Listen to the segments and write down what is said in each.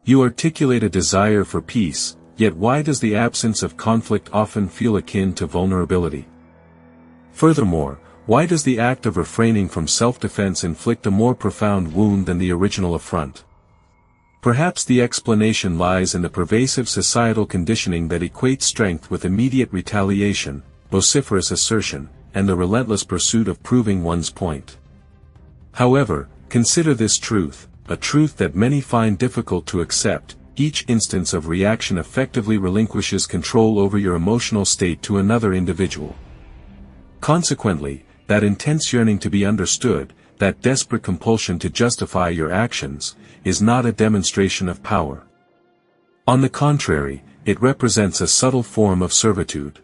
You articulate a desire for peace, yet why does the absence of conflict often feel akin to vulnerability? Furthermore, why does the act of refraining from self-defense inflict a more profound wound than the original affront? Perhaps the explanation lies in the pervasive societal conditioning that equates strength with immediate retaliation, vociferous assertion, and the relentless pursuit of proving one's point. However, consider this truth, a truth that many find difficult to accept: each instance of reaction effectively relinquishes control over your emotional state to another individual. Consequently, that intense yearning to be understood, that desperate compulsion to justify your actions, is not a demonstration of power. On the contrary, it represents a subtle form of servitude.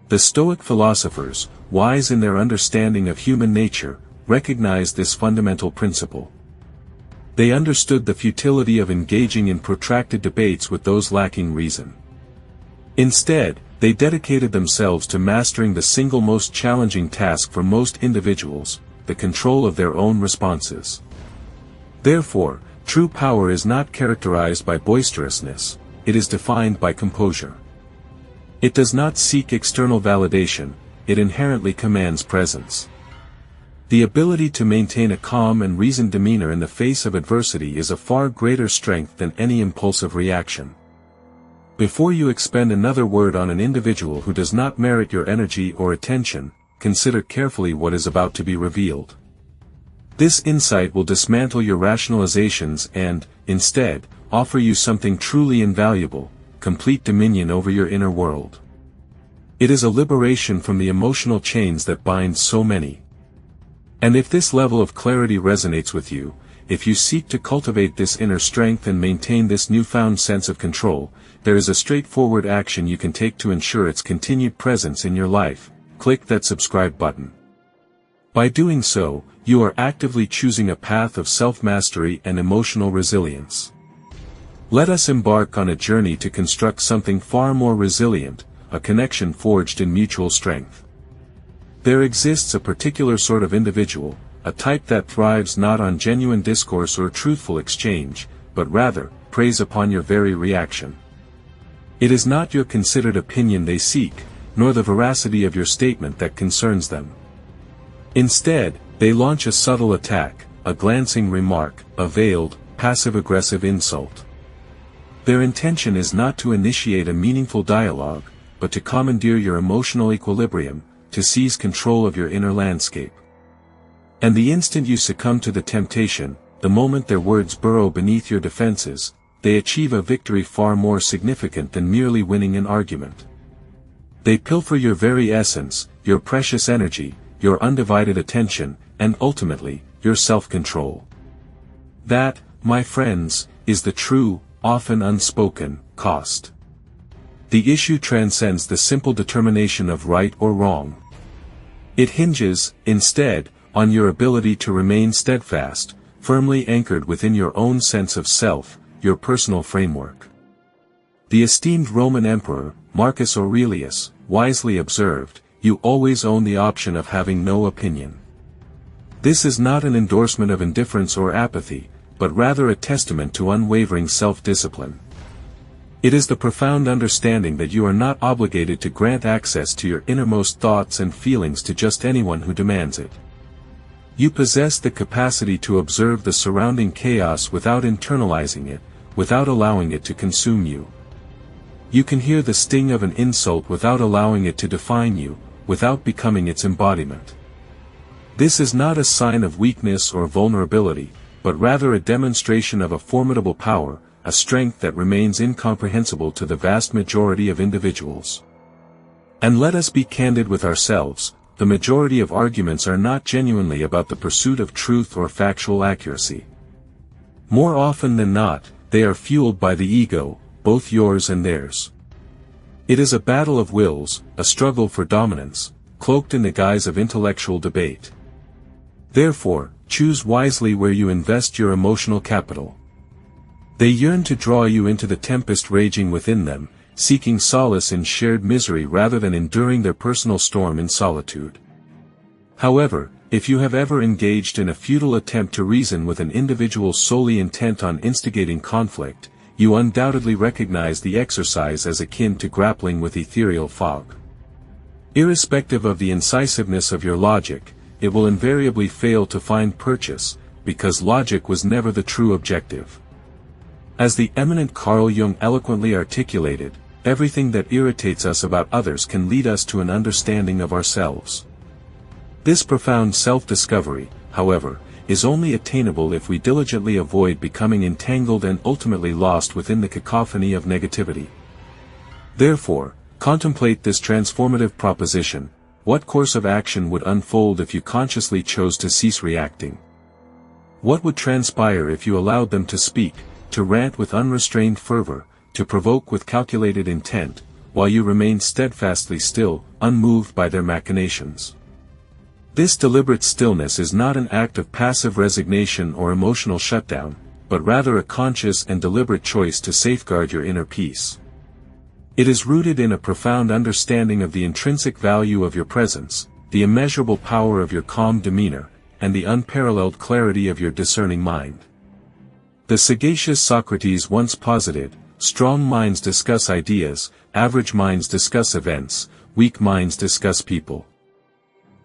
The Stoic philosophers, wise in their understanding of human nature, recognized this fundamental principle. They understood the futility of engaging in protracted debates with those lacking reason. Instead, they dedicated themselves to mastering the single most challenging task for most individuals: the control of their own responses. Therefore, true power is not characterized by boisterousness, it is defined by composure. It does not seek external validation, it inherently commands presence. The ability to maintain a calm and reasoned demeanor in the face of adversity is a far greater strength than any impulsive reaction. Before you expend another word on an individual who does not merit your energy or attention, consider carefully what is about to be revealed. This insight will dismantle your rationalizations and, instead, offer you something truly invaluable: complete dominion over your inner world. It is a liberation from the emotional chains that bind so many. And if this level of clarity resonates with you, if you seek to cultivate this inner strength and maintain this newfound sense of control, there is a straightforward action you can take to ensure its continued presence in your life: click that subscribe button. By doing so, you are actively choosing a path of self-mastery and emotional resilience. Let us embark on a journey to construct something far more resilient, a connection forged in mutual strength. There exists a particular sort of individual, a type that thrives not on genuine discourse or truthful exchange, but rather, preys upon your very reaction. It is not your considered opinion they seek, nor the veracity of your statement that concerns them. Instead, they launch a subtle attack, a glancing remark, a veiled, passive-aggressive insult. Their intention is not to initiate a meaningful dialogue, but to commandeer your emotional equilibrium, to seize control of your inner landscape. And the instant you succumb to the temptation, the moment their words burrow beneath your defenses, they achieve a victory far more significant than merely winning an argument. They pilfer your very essence, your precious energy, your undivided attention, and ultimately, your self-control. That, my friends, is the true, often unspoken, cost. The issue transcends the simple determination of right or wrong. It hinges, instead, on your ability to remain steadfast, firmly anchored within your own sense of self, your personal framework. The esteemed Roman Emperor, Marcus Aurelius, wisely observed, "You always own the option of having no opinion." This is not an endorsement of indifference or apathy, but rather a testament to unwavering self-discipline. It is the profound understanding that you are not obligated to grant access to your innermost thoughts and feelings to just anyone who demands it. You possess the capacity to observe the surrounding chaos without internalizing it, without allowing it to consume you. You can hear the sting of an insult without allowing it to define you, without becoming its embodiment. This is not a sign of weakness or vulnerability, but rather a demonstration of a formidable power, a strength that remains incomprehensible to the vast majority of individuals. And let us be candid with ourselves, the majority of arguments are not genuinely about the pursuit of truth or factual accuracy. More often than not, they are fueled by the ego, both yours and theirs. It is a battle of wills, a struggle for dominance, cloaked in the guise of intellectual debate. Therefore, choose wisely where you invest your emotional capital. They yearn to draw you into the tempest raging within them, seeking solace in shared misery rather than enduring their personal storm in solitude. However, If you have ever engaged in a futile attempt to reason with an individual solely intent on instigating conflict, you undoubtedly recognize the exercise as akin to grappling with ethereal fog. Irrespective of the incisiveness of your logic, it will invariably fail to find purchase, because logic was never the true objective. As the eminent Carl Jung eloquently articulated, everything that irritates us about others can lead us to an understanding of ourselves. This profound self-discovery, however, is only attainable if we diligently avoid becoming entangled and ultimately lost within the cacophony of negativity. Therefore, contemplate this transformative proposition: what course of action would unfold if you consciously chose to cease reacting? What would transpire if you allowed them to speak, to rant with unrestrained fervor, to provoke with calculated intent, while you remained steadfastly still, unmoved by their machinations? This deliberate stillness is not an act of passive resignation or emotional shutdown, but rather a conscious and deliberate choice to safeguard your inner peace. It is rooted in a profound understanding of the intrinsic value of your presence, the immeasurable power of your calm demeanor, and the unparalleled clarity of your discerning mind. The sagacious Socrates once posited, "Strong minds discuss ideas, average minds discuss events, weak minds discuss people."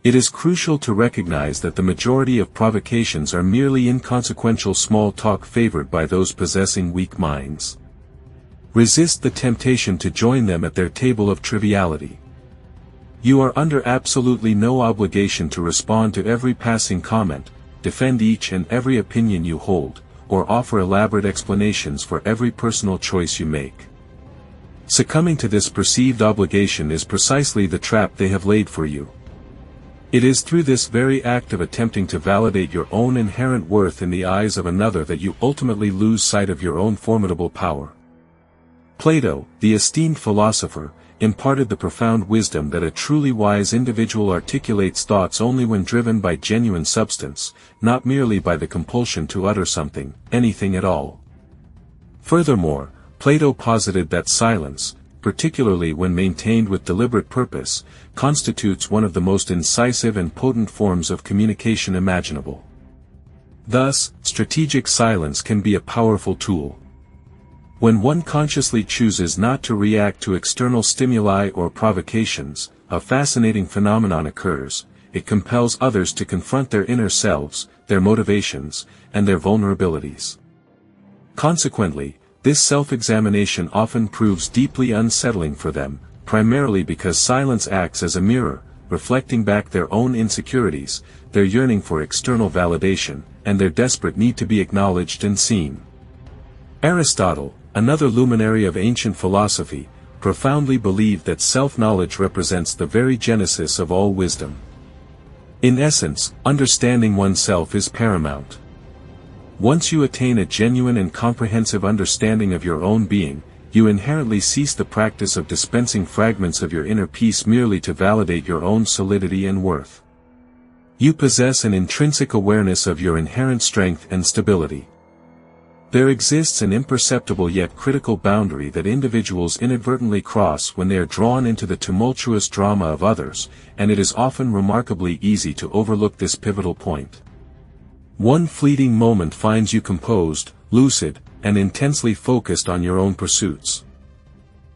It is crucial to recognize that the majority of provocations are merely inconsequential small talk favored by those possessing weak minds. Resist the temptation to join them at their table of triviality. You are under absolutely no obligation to respond to every passing comment, defend each and every opinion you hold, or offer elaborate explanations for every personal choice you make. Succumbing to this perceived obligation is precisely the trap they have laid for you. It is through this very act of attempting to validate your own inherent worth in the eyes of another that you ultimately lose sight of your own formidable power. Plato, the esteemed philosopher, imparted the profound wisdom that a truly wise individual articulates thoughts only when driven by genuine substance, not merely by the compulsion to utter something, anything at all. Furthermore, Plato posited that silence, particularly when maintained with deliberate purpose, constitutes one of the most incisive and potent forms of communication imaginable. Thus, strategic silence can be a powerful tool. When one consciously chooses not to react to external stimuli or provocations, a fascinating phenomenon occurs: it compels others to confront their inner selves, their motivations, and their vulnerabilities. Consequently, this self-examination often proves deeply unsettling for them, primarily because silence acts as a mirror, reflecting back their own insecurities, their yearning for external validation, and their desperate need to be acknowledged and seen. Aristotle, another luminary of ancient philosophy, profoundly believed that self-knowledge represents the very genesis of all wisdom. In essence, understanding oneself is paramount. Once you attain a genuine and comprehensive understanding of your own being, you inherently cease the practice of dispensing fragments of your inner peace merely to validate your own solidity and worth. You possess an intrinsic awareness of your inherent strength and stability. There exists an imperceptible yet critical boundary that individuals inadvertently cross when they are drawn into the tumultuous drama of others, and it is often remarkably easy to overlook this pivotal point. One fleeting moment finds you composed, lucid, and intensely focused on your own pursuits.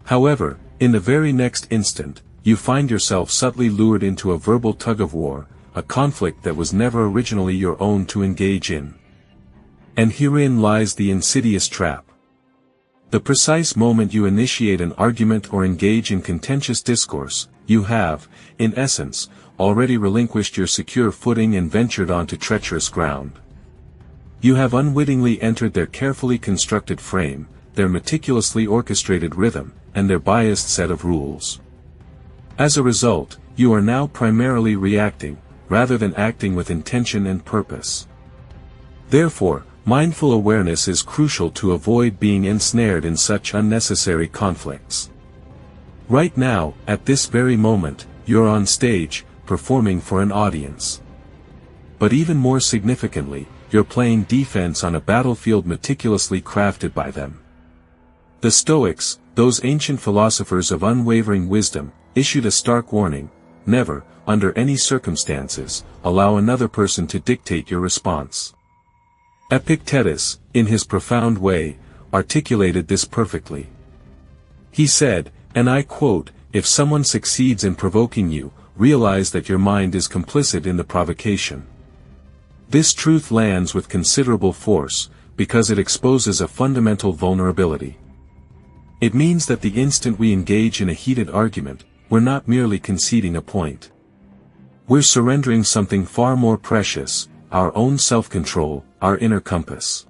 However, in the very next instant, you find yourself subtly lured into a verbal tug-of-war, a conflict that was never originally your own to engage in. And herein lies the insidious trap. The precise moment you initiate an argument or engage in contentious discourse, you have, in essence, already relinquished your secure footing and ventured onto treacherous ground. You have unwittingly entered their carefully constructed frame, their meticulously orchestrated rhythm, and their biased set of rules. As a result, you are now primarily reacting, rather than acting with intention and purpose. Therefore, mindful awareness is crucial to avoid being ensnared in such unnecessary conflicts. Right now, at this very moment, you're on stage, performing for an audience. But even more significantly, you're playing defense on a battlefield meticulously crafted by them. The Stoics, those ancient philosophers of unwavering wisdom, issued a stark warning: never, under any circumstances, allow another person to dictate your response. Epictetus, in his profound way, articulated this perfectly. He said, and I quote, "If someone succeeds in provoking you, realize that your mind is complicit in the provocation." This truth lands with considerable force, because it exposes a fundamental vulnerability. It means that the instant we engage in a heated argument, we're not merely conceding a point. We're surrendering something far more precious, our own self-control, our inner compass.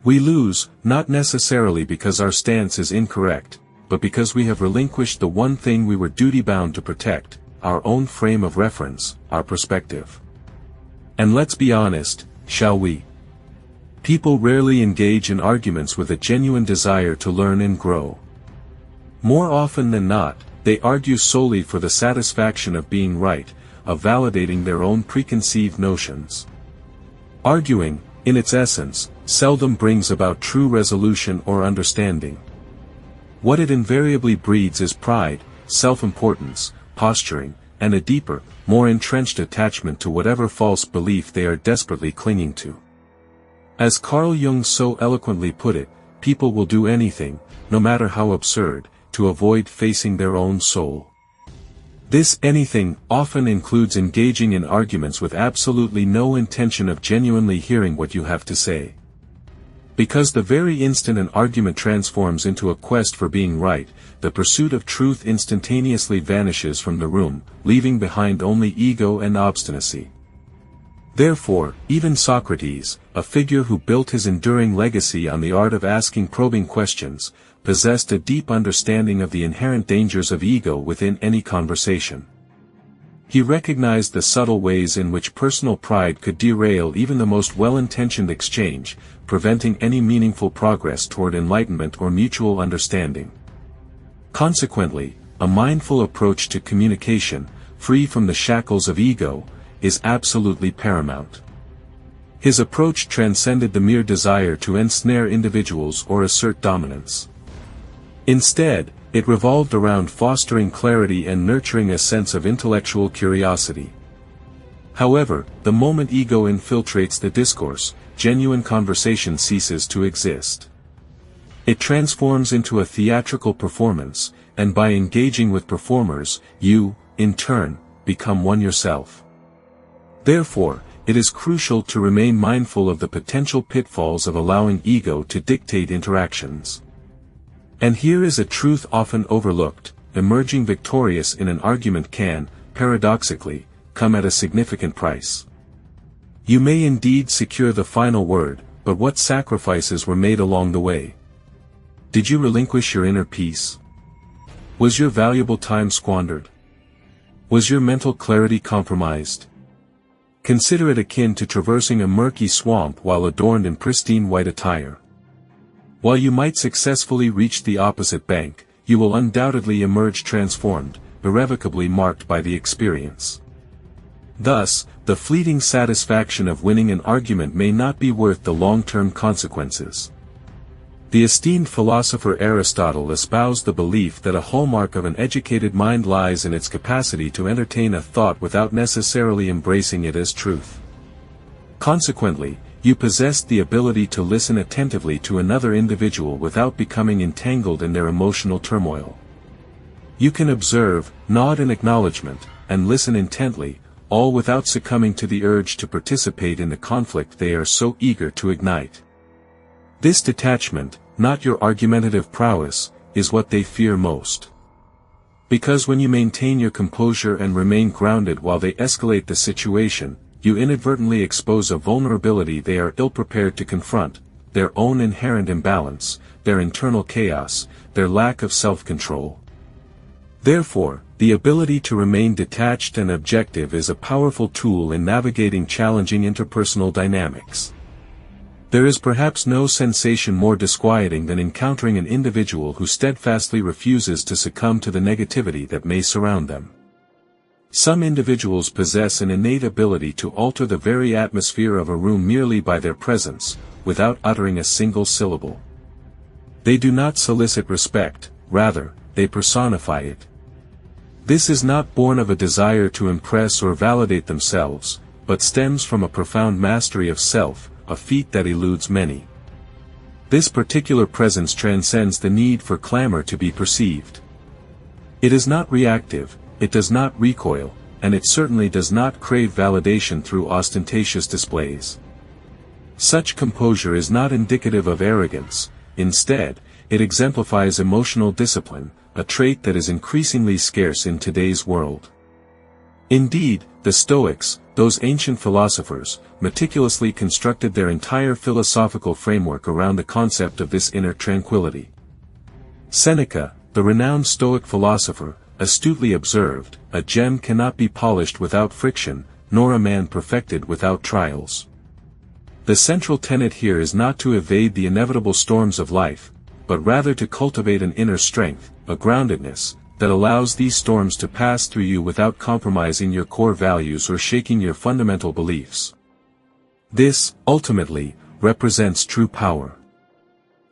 We lose, not necessarily because our stance is incorrect, but because we have relinquished the one thing we were duty-bound to protect, our own frame of reference, our perspective. And let's be honest, shall we? People rarely engage in arguments with a genuine desire to learn and grow. More often than not, they argue solely for the satisfaction of being right, of validating their own preconceived notions. Arguing, in its essence, seldom brings about true resolution or understanding. What it invariably breeds is pride, self-importance, posturing, and a deeper, more entrenched attachment to whatever false belief they are desperately clinging to. As Carl Jung so eloquently put it, people will do anything, no matter how absurd, to avoid facing their own soul. This anything often includes engaging in arguments with absolutely no intention of genuinely hearing what you have to say. Because the very instant an argument transforms into a quest for being right, the pursuit of truth instantaneously vanishes from the room, leaving behind only ego and obstinacy. Therefore, even Socrates, a figure who built his enduring legacy on the art of asking probing questions, possessed a deep understanding of the inherent dangers of ego within any conversation. He recognized the subtle ways in which personal pride could derail even the most well-intentioned exchange, preventing any meaningful progress toward enlightenment or mutual understanding. Consequently, a mindful approach to communication, free from the shackles of ego, is absolutely paramount. His approach transcended the mere desire to ensnare individuals or assert dominance. Instead, it revolved around fostering clarity and nurturing a sense of intellectual curiosity. However, the moment ego infiltrates the discourse, genuine conversation ceases to exist. It transforms into a theatrical performance, and by engaging with performers, you, in turn, become one yourself. Therefore, it is crucial to remain mindful of the potential pitfalls of allowing ego to dictate interactions. And here is a truth often overlooked: emerging victorious in an argument can, paradoxically, come at a significant price. You may indeed secure the final word, but what sacrifices were made along the way? Did you relinquish your inner peace? Was your valuable time squandered? Was your mental clarity compromised? Consider it akin to traversing a murky swamp while adorned in pristine white attire. While you might successfully reach the opposite bank, you will undoubtedly emerge transformed, irrevocably marked by the experience. Thus, the fleeting satisfaction of winning an argument may not be worth the long-term consequences. The esteemed philosopher Aristotle espoused the belief that a hallmark of an educated mind lies in its capacity to entertain a thought without necessarily embracing it as truth. Consequently, you possess the ability to listen attentively to another individual without becoming entangled in their emotional turmoil. You can observe, nod in acknowledgement, and listen intently, all without succumbing to the urge to participate in the conflict they are so eager to ignite. This detachment, not your argumentative prowess, is what they fear most. Because when you maintain your composure and remain grounded while they escalate the situation, you inadvertently expose a vulnerability they are ill-prepared to confront: their own inherent imbalance, their internal chaos, their lack of self-control. Therefore, the ability to remain detached and objective is a powerful tool in navigating challenging interpersonal dynamics. There is perhaps no sensation more disquieting than encountering an individual who steadfastly refuses to succumb to the negativity that may surround them. Some individuals possess an innate ability to alter the very atmosphere of a room merely by their presence, without uttering a single syllable. They do not solicit respect, rather, they personify it. This is not born of a desire to impress or validate themselves, but stems from a profound mastery of self, a feat that eludes many. This particular presence transcends the need for clamor to be perceived. It is not reactive, it does not recoil, and it certainly does not crave validation through ostentatious displays. Such composure is not indicative of arrogance. Instead, it exemplifies emotional discipline, a trait that is increasingly scarce in today's world. Indeed, the Stoics, those ancient philosophers, meticulously constructed their entire philosophical framework around the concept of this inner tranquility. Seneca, the renowned Stoic philosopher, astutely observed, "A gem cannot be polished without friction, nor a man perfected without trials." The central tenet here is not to evade the inevitable storms of life, but rather to cultivate an inner strength, a groundedness, that allows these storms to pass through you without compromising your core values or shaking your fundamental beliefs. This, ultimately, represents true power.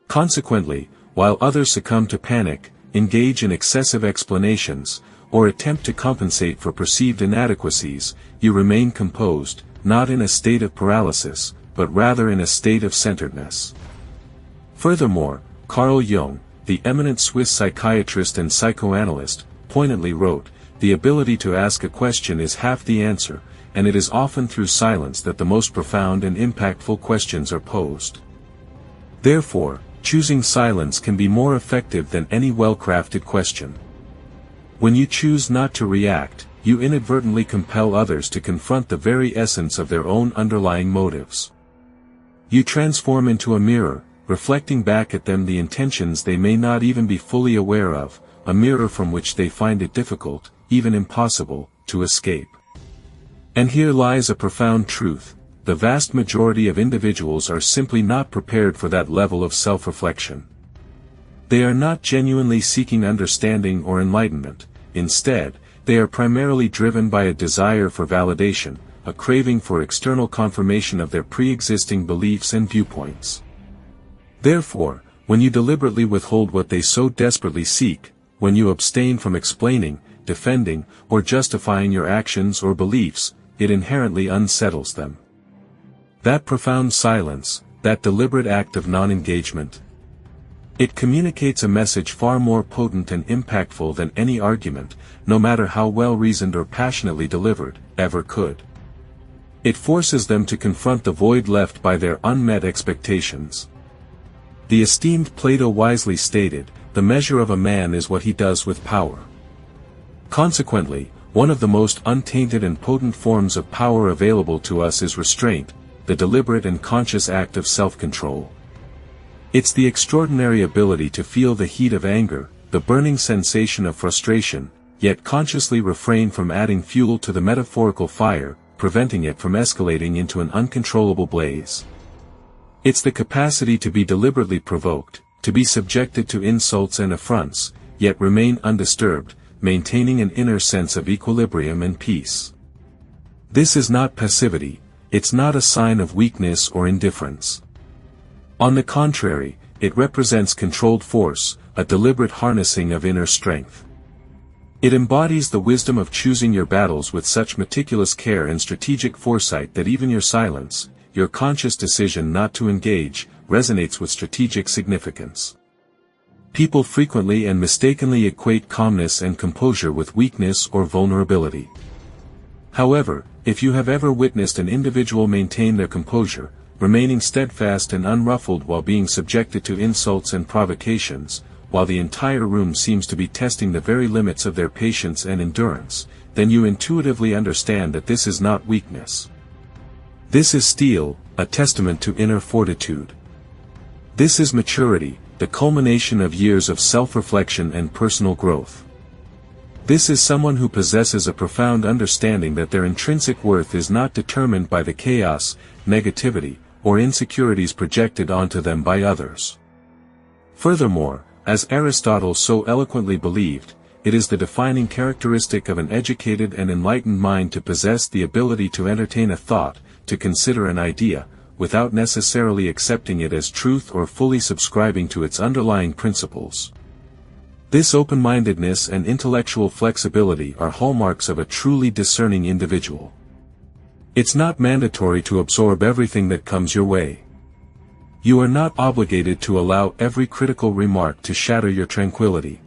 Consequently, while others succumb to panic, engage in excessive explanations, or attempt to compensate for perceived inadequacies, you remain composed, not in a state of paralysis, but rather in a state of centeredness. Furthermore, Carl Jung, the eminent Swiss psychiatrist and psychoanalyst, poignantly wrote, "The ability to ask a question is half the answer, and it is often through silence that the most profound and impactful questions are posed." Therefore, choosing silence can be more effective than any well-crafted question. When you choose not to react, you inadvertently compel others to confront the very essence of their own underlying motives. You transform into a mirror, reflecting back at them the intentions they may not even be fully aware of, a mirror from which they find it difficult, even impossible, to escape. And here lies a profound truth: the vast majority of individuals are simply not prepared for that level of self-reflection. They are not genuinely seeking understanding or enlightenment. Instead, they are primarily driven by a desire for validation, a craving for external confirmation of their pre-existing beliefs and viewpoints. Therefore, when you deliberately withhold what they so desperately seek, when you abstain from explaining, defending, or justifying your actions or beliefs, it inherently unsettles them. That profound silence, that deliberate act of non-engagement, it communicates a message far more potent and impactful than any argument, no matter how well-reasoned or passionately delivered, ever could. It forces them to confront the void left by their unmet expectations. The esteemed Plato wisely stated, "The measure of a man is what he does with power." Consequently, one of the most untainted and potent forms of power available to us is restraint, the deliberate and conscious act of self-control. It's the extraordinary ability to feel the heat of anger, the burning sensation of frustration, yet consciously refrain from adding fuel to the metaphorical fire, preventing it from escalating into an uncontrollable blaze. It's the capacity to be deliberately provoked, to be subjected to insults and affronts, yet remain undisturbed, maintaining an inner sense of equilibrium and peace. This is not passivity, it's not a sign of weakness or indifference. On the contrary, it represents controlled force, a deliberate harnessing of inner strength. It embodies the wisdom of choosing your battles with such meticulous care and strategic foresight that even your silence, your conscious decision not to engage, resonates with strategic significance. People frequently and mistakenly equate calmness and composure with weakness or vulnerability. However, if you have ever witnessed an individual maintain their composure, remaining steadfast and unruffled while being subjected to insults and provocations, while the entire room seems to be testing the very limits of their patience and endurance, then you intuitively understand that this is not weakness. This is steel, a testament to inner fortitude. This is maturity, the culmination of years of self-reflection and personal growth. This is someone who possesses a profound understanding that their intrinsic worth is not determined by the chaos, negativity, or insecurities projected onto them by others. Furthermore, as Aristotle so eloquently believed, it is the defining characteristic of an educated and enlightened mind to possess the ability to entertain a thought, to consider an idea, without necessarily accepting it as truth or fully subscribing to its underlying principles. This open-mindedness and intellectual flexibility are hallmarks of a truly discerning individual. It's not mandatory to absorb everything that comes your way. You are not obligated to allow every critical remark to shatter your tranquility.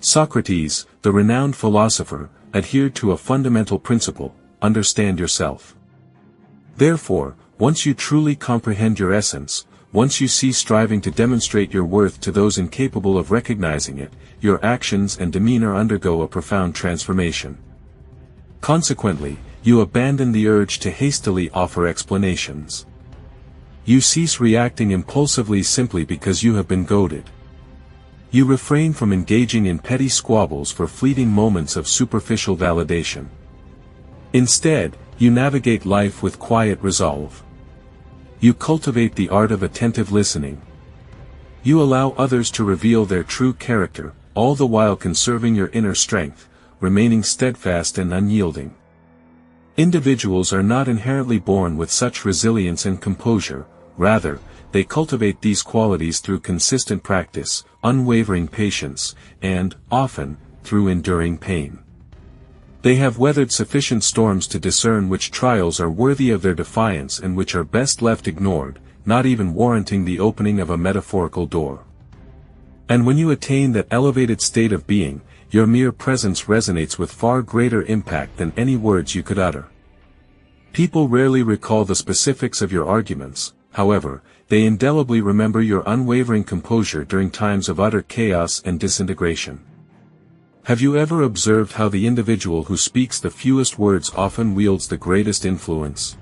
Socrates, the renowned philosopher, adhered to a fundamental principle: understand yourself. Therefore, once you truly comprehend your essence, once you cease striving to demonstrate your worth to those incapable of recognizing it, your actions and demeanor undergo a profound transformation. Consequently, you abandon the urge to hastily offer explanations. You cease reacting impulsively simply because you have been goaded. You refrain from engaging in petty squabbles for fleeting moments of superficial validation. Instead, you navigate life with quiet resolve. You cultivate the art of attentive listening. You allow others to reveal their true character, all the while conserving your inner strength, remaining steadfast and unyielding. Individuals are not inherently born with such resilience and composure, rather, they cultivate these qualities through consistent practice, unwavering patience, and, often, through enduring pain. They have weathered sufficient storms to discern which trials are worthy of their defiance and which are best left ignored, not even warranting the opening of a metaphorical door. And when you attain that elevated state of being, your mere presence resonates with far greater impact than any words you could utter. People rarely recall the specifics of your arguments, however, they indelibly remember your unwavering composure during times of utter chaos and disintegration. Have you ever observed how the individual who speaks the fewest words often wields the greatest influence?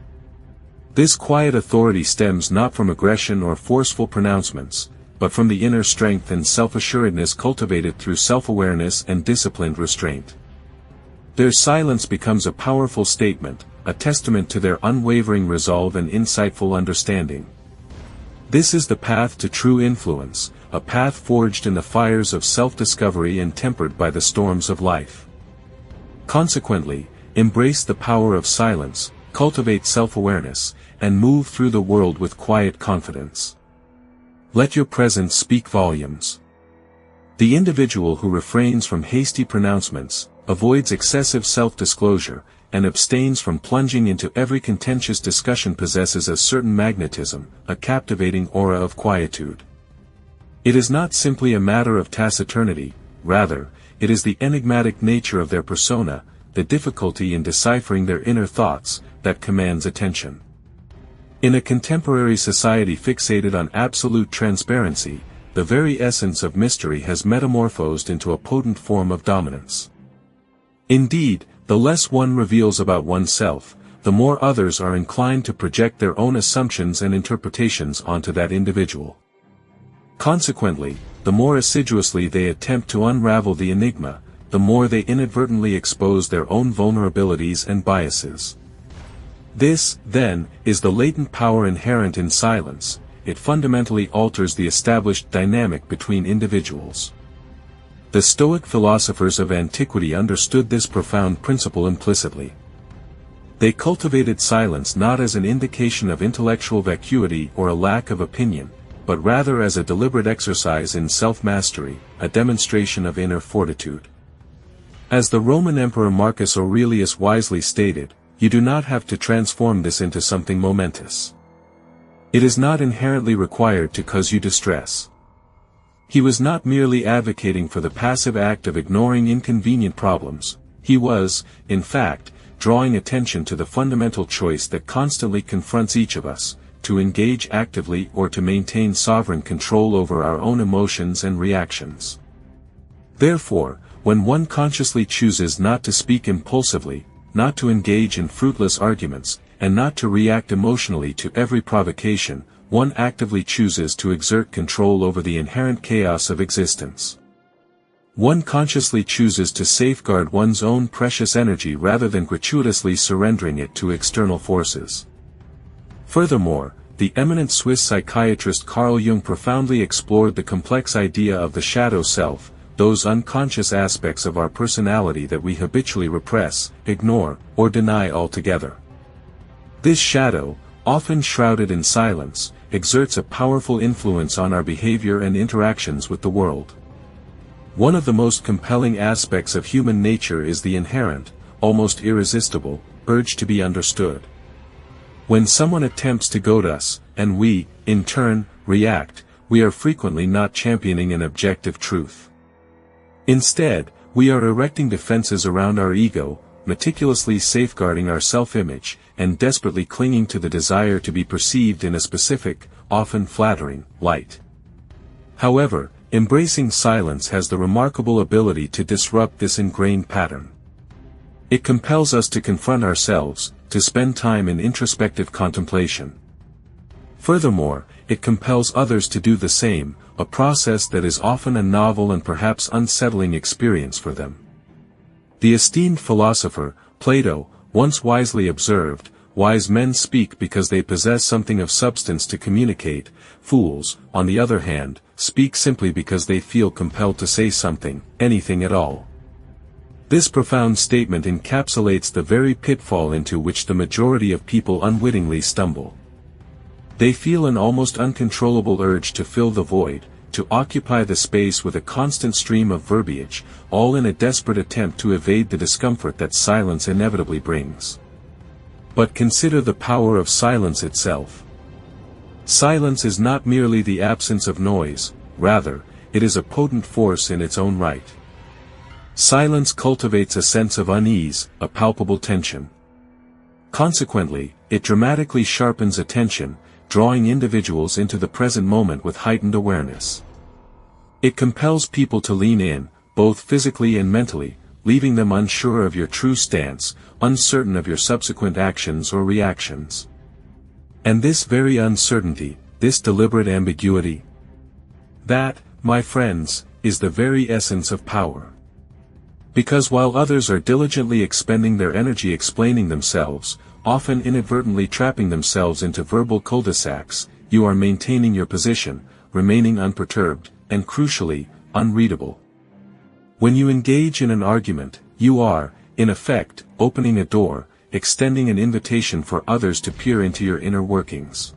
This quiet authority stems not from aggression or forceful pronouncements, but from the inner strength and self-assuredness cultivated through self-awareness and disciplined restraint. Their silence becomes a powerful statement, a testament to their unwavering resolve and insightful understanding. This is the path to true influence, a path forged in the fires of self-discovery and tempered by the storms of life. Consequently, embrace the power of silence, cultivate self-awareness, and move through the world with quiet confidence. Let your presence speak volumes. The individual who refrains from hasty pronouncements, avoids excessive self-disclosure, and abstains from plunging into every contentious discussion possesses a certain magnetism, a captivating aura of quietude. It is not simply a matter of taciturnity, rather, it is the enigmatic nature of their persona, the difficulty in deciphering their inner thoughts, that commands attention. In a contemporary society fixated on absolute transparency, the very essence of mystery has metamorphosed into a potent form of dominance. Indeed, the less one reveals about oneself, the more others are inclined to project their own assumptions and interpretations onto that individual. Consequently, the more assiduously they attempt to unravel the enigma, the more they inadvertently expose their own vulnerabilities and biases. This, then, is the latent power inherent in silence. It fundamentally alters the established dynamic between individuals. The Stoic philosophers of antiquity understood this profound principle implicitly. They cultivated silence not as an indication of intellectual vacuity or a lack of opinion, but rather as a deliberate exercise in self-mastery, a demonstration of inner fortitude. As the Roman Emperor Marcus Aurelius wisely stated, you do not have to transform this into something momentous. It is not inherently required to cause you distress. He was not merely advocating for the passive act of ignoring inconvenient problems, he was, in fact, drawing attention to the fundamental choice that constantly confronts each of us, to engage actively or to maintain sovereign control over our own emotions and reactions. Therefore, when one consciously chooses not to speak impulsively, not to engage in fruitless arguments, and not to react emotionally to every provocation, one actively chooses to exert control over the inherent chaos of existence. One consciously chooses to safeguard one's own precious energy rather than gratuitously surrendering it to external forces. Furthermore, the eminent Swiss psychiatrist Carl Jung profoundly explored the complex idea of the shadow self, those unconscious aspects of our personality that we habitually repress, ignore, or deny altogether. This shadow, often shrouded in silence, exerts a powerful influence on our behavior and interactions with the world. One of the most compelling aspects of human nature is the inherent, almost irresistible, urge to be understood. When someone attempts to goad us, and we, in turn, react, we are frequently not championing an objective truth. Instead, we are erecting defenses around our ego, meticulously safeguarding our self-image, and desperately clinging to the desire to be perceived in a specific, often flattering, light. However, embracing silence has the remarkable ability to disrupt this ingrained pattern. It compels us to confront ourselves, to spend time in introspective contemplation. Furthermore, it compels others to do the same, a process that is often a novel and perhaps unsettling experience for them. The esteemed philosopher, Plato, once wisely observed, "Wise men speak because they possess something of substance to communicate, fools, on the other hand, speak simply because they feel compelled to say something, anything at all." This profound statement encapsulates the very pitfall into which the majority of people unwittingly stumble. They feel an almost uncontrollable urge to fill the void, to occupy the space with a constant stream of verbiage, all in a desperate attempt to evade the discomfort that silence inevitably brings. But consider the power of silence itself. Silence is not merely the absence of noise, rather, it is a potent force in its own right. Silence cultivates a sense of unease, a palpable tension. Consequently, it dramatically sharpens attention, drawing individuals into the present moment with heightened awareness. It compels people to lean in, both physically and mentally, leaving them unsure of your true stance, uncertain of your subsequent actions or reactions. And this very uncertainty, this deliberate ambiguity, that, my friends, is the very essence of power. Because while others are diligently expending their energy explaining themselves, often inadvertently trapping themselves into verbal cul-de-sacs, you are maintaining your position, remaining unperturbed, and crucially, unreadable. When you engage in an argument, you are, in effect, opening a door, extending an invitation for others to peer into your inner workings.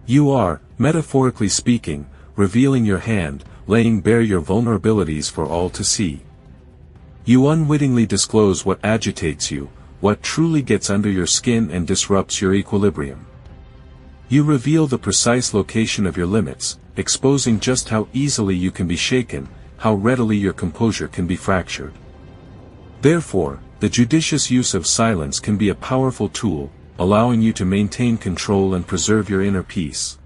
You are, metaphorically speaking, revealing your hand, laying bare your vulnerabilities for all to see. You unwittingly disclose what agitates you, what truly gets under your skin and disrupts your equilibrium. You reveal the precise location of your limits, exposing just how easily you can be shaken, how readily your composure can be fractured. Therefore, the judicious use of silence can be a powerful tool, allowing you to maintain control and preserve your inner peace.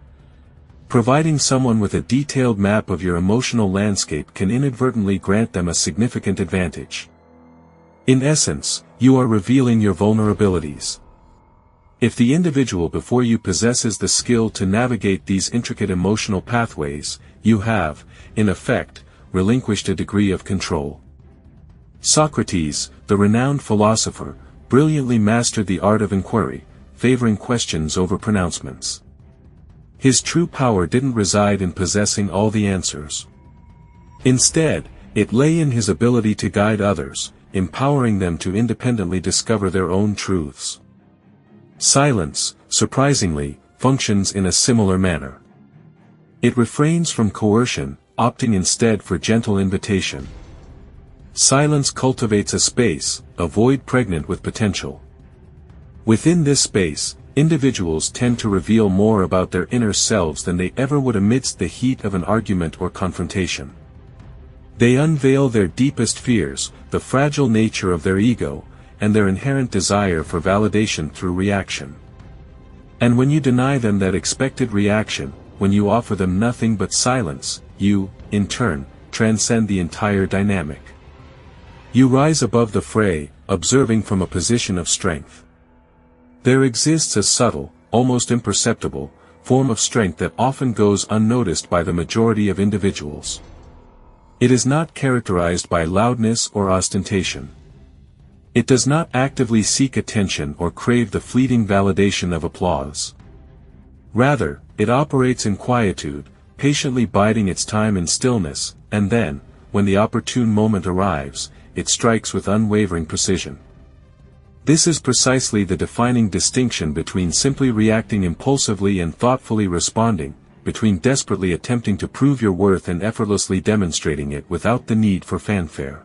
Providing someone with a detailed map of your emotional landscape can inadvertently grant them a significant advantage. In essence, you are revealing your vulnerabilities. If the individual before you possesses the skill to navigate these intricate emotional pathways, you have, in effect, relinquished a degree of control. Socrates, the renowned philosopher, brilliantly mastered the art of inquiry, favoring questions over pronouncements. His true power didn't reside in possessing all the answers. Instead, it lay in his ability to guide others, empowering them to independently discover their own truths. Silence, surprisingly, functions in a similar manner. It refrains from coercion, opting instead for gentle invitation. Silence cultivates a space, a void pregnant with potential. Within this space, individuals tend to reveal more about their inner selves than they ever would amidst the heat of an argument or confrontation. They unveil their deepest fears, the fragile nature of their ego, and their inherent desire for validation through reaction. And when you deny them that expected reaction, when you offer them nothing but silence, you, in turn, transcend the entire dynamic. You rise above the fray, observing from a position of strength. There exists a subtle, almost imperceptible, form of strength that often goes unnoticed by the majority of individuals. It is not characterized by loudness or ostentation. It does not actively seek attention or crave the fleeting validation of applause. Rather, it operates in quietude, patiently biding its time in stillness, and then, when the opportune moment arrives, it strikes with unwavering precision. This is precisely the defining distinction between simply reacting impulsively and thoughtfully responding, between desperately attempting to prove your worth and effortlessly demonstrating it without the need for fanfare.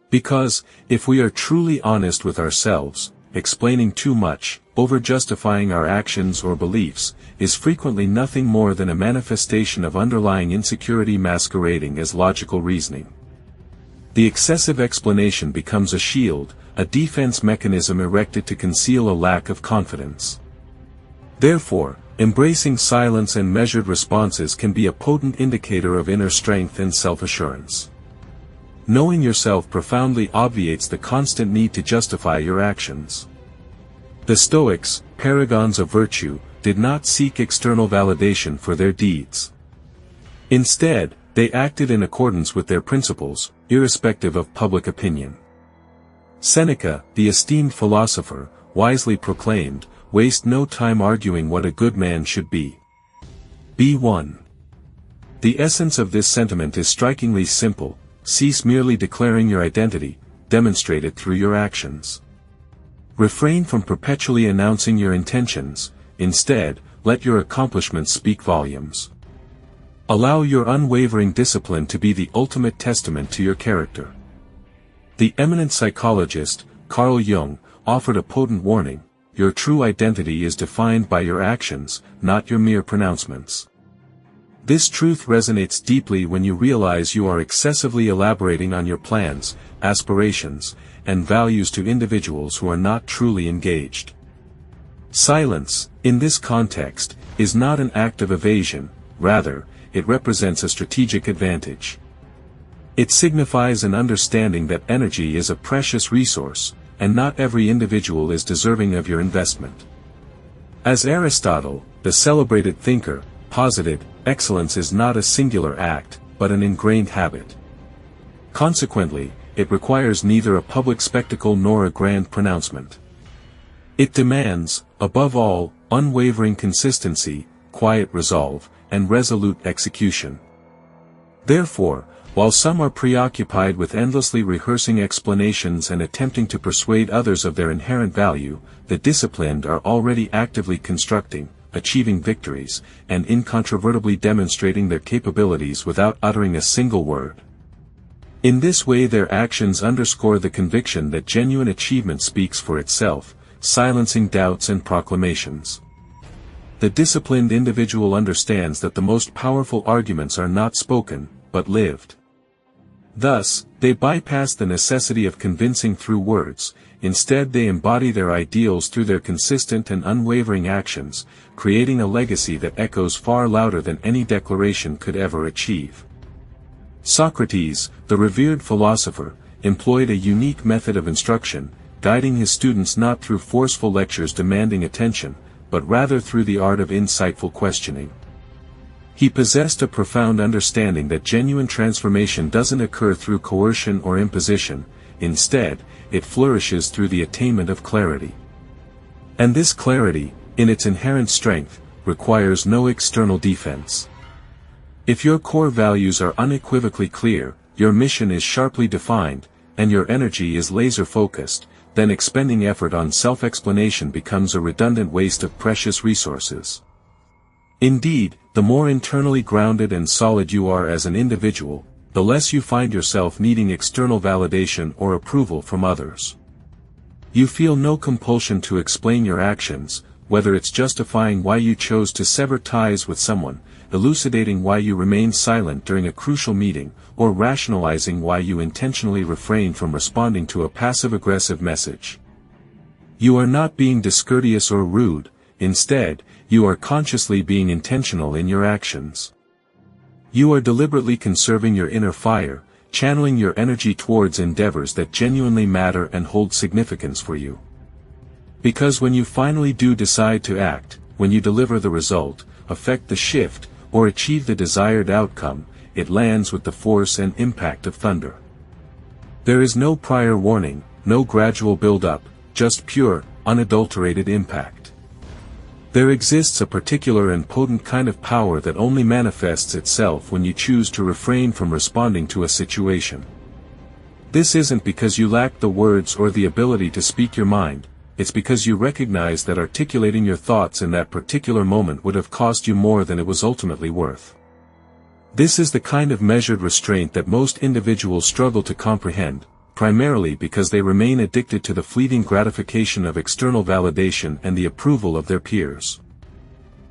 Because, if we are truly honest with ourselves, explaining too much, over-justifying our actions or beliefs, is frequently nothing more than a manifestation of underlying insecurity masquerading as logical reasoning. The excessive explanation becomes a shield, a defense mechanism erected to conceal a lack of confidence. Therefore, embracing silence and measured responses can be a potent indicator of inner strength and self-assurance. Knowing yourself profoundly obviates the constant need to justify your actions. The Stoics, paragons of virtue, did not seek external validation for their deeds. Instead, they acted in accordance with their principles, irrespective of public opinion. Seneca, the esteemed philosopher, wisely proclaimed, "Waste no time arguing what a good man should be. Be one." The essence of this sentiment is strikingly simple: cease merely declaring your identity, demonstrate it through your actions. Refrain from perpetually announcing your intentions, instead, let your accomplishments speak volumes. Allow your unwavering discipline to be the ultimate testament to your character. The eminent psychologist, Carl Jung, offered a potent warning: your true identity is defined by your actions, not your mere pronouncements. This truth resonates deeply when you realize you are excessively elaborating on your plans, aspirations, and values to individuals who are not truly engaged. Silence, in this context, is not an act of evasion, rather, it represents a strategic advantage. It signifies an understanding that energy is a precious resource, and not every individual is deserving of your investment. As Aristotle, the celebrated thinker, posited, excellence is not a singular act, but an ingrained habit. Consequently, it requires neither a public spectacle nor a grand pronouncement. It demands, above all, unwavering consistency, quiet resolve, and resolute execution. Therefore, while some are preoccupied with endlessly rehearsing explanations and attempting to persuade others of their inherent value, the disciplined are already actively constructing, achieving victories, and incontrovertibly demonstrating their capabilities without uttering a single word. In this way their actions underscore the conviction that genuine achievement speaks for itself, silencing doubts and proclamations. The disciplined individual understands that the most powerful arguments are not spoken, but lived. Thus, they bypass the necessity of convincing through words. Instead they embody their ideals through their consistent and unwavering actions, creating a legacy that echoes far louder than any declaration could ever achieve. Socrates, the revered philosopher, employed a unique method of instruction, guiding his students not through forceful lectures demanding attention, but rather through the art of insightful questioning. He possessed a profound understanding that genuine transformation doesn't occur through coercion or imposition. Instead, it flourishes through the attainment of clarity. And this clarity, in its inherent strength, requires no external defense. If your core values are unequivocally clear, your mission is sharply defined, and your energy is laser-focused, then expending effort on self-explanation becomes a redundant waste of precious resources. Indeed, the more internally grounded and solid you are as an individual, the less you find yourself needing external validation or approval from others. You feel no compulsion to explain your actions, whether it's justifying why you chose to sever ties with someone, elucidating why you remained silent during a crucial meeting, or rationalizing why you intentionally refrained from responding to a passive-aggressive message. You are not being discourteous or rude. Instead, you are consciously being intentional in your actions. You are deliberately conserving your inner fire, channeling your energy towards endeavors that genuinely matter and hold significance for you. Because when you finally do decide to act, when you deliver the result, affect the shift, or achieve the desired outcome, it lands with the force and impact of thunder. There is no prior warning, no gradual build-up, just pure, unadulterated impact. There exists a particular and potent kind of power that only manifests itself when you choose to refrain from responding to a situation. This isn't because you lack the words or the ability to speak your mind, it's because you recognize that articulating your thoughts in that particular moment would have cost you more than it was ultimately worth. This is the kind of measured restraint that most individuals struggle to comprehend, primarily because they remain addicted to the fleeting gratification of external validation and the approval of their peers.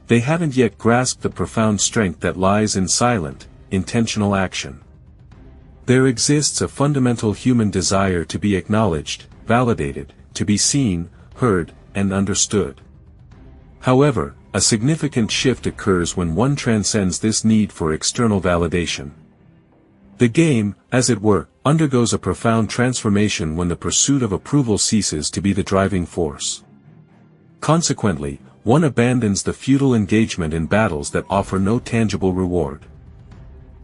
They haven't yet grasped the profound strength that lies in silent, intentional action. There exists a fundamental human desire to be acknowledged, validated, to be seen, heard, and understood. However, a significant shift occurs when one transcends this need for external validation. The game, as it were, undergoes a profound transformation when the pursuit of approval ceases to be the driving force. Consequently, one abandons the futile engagement in battles that offer no tangible reward.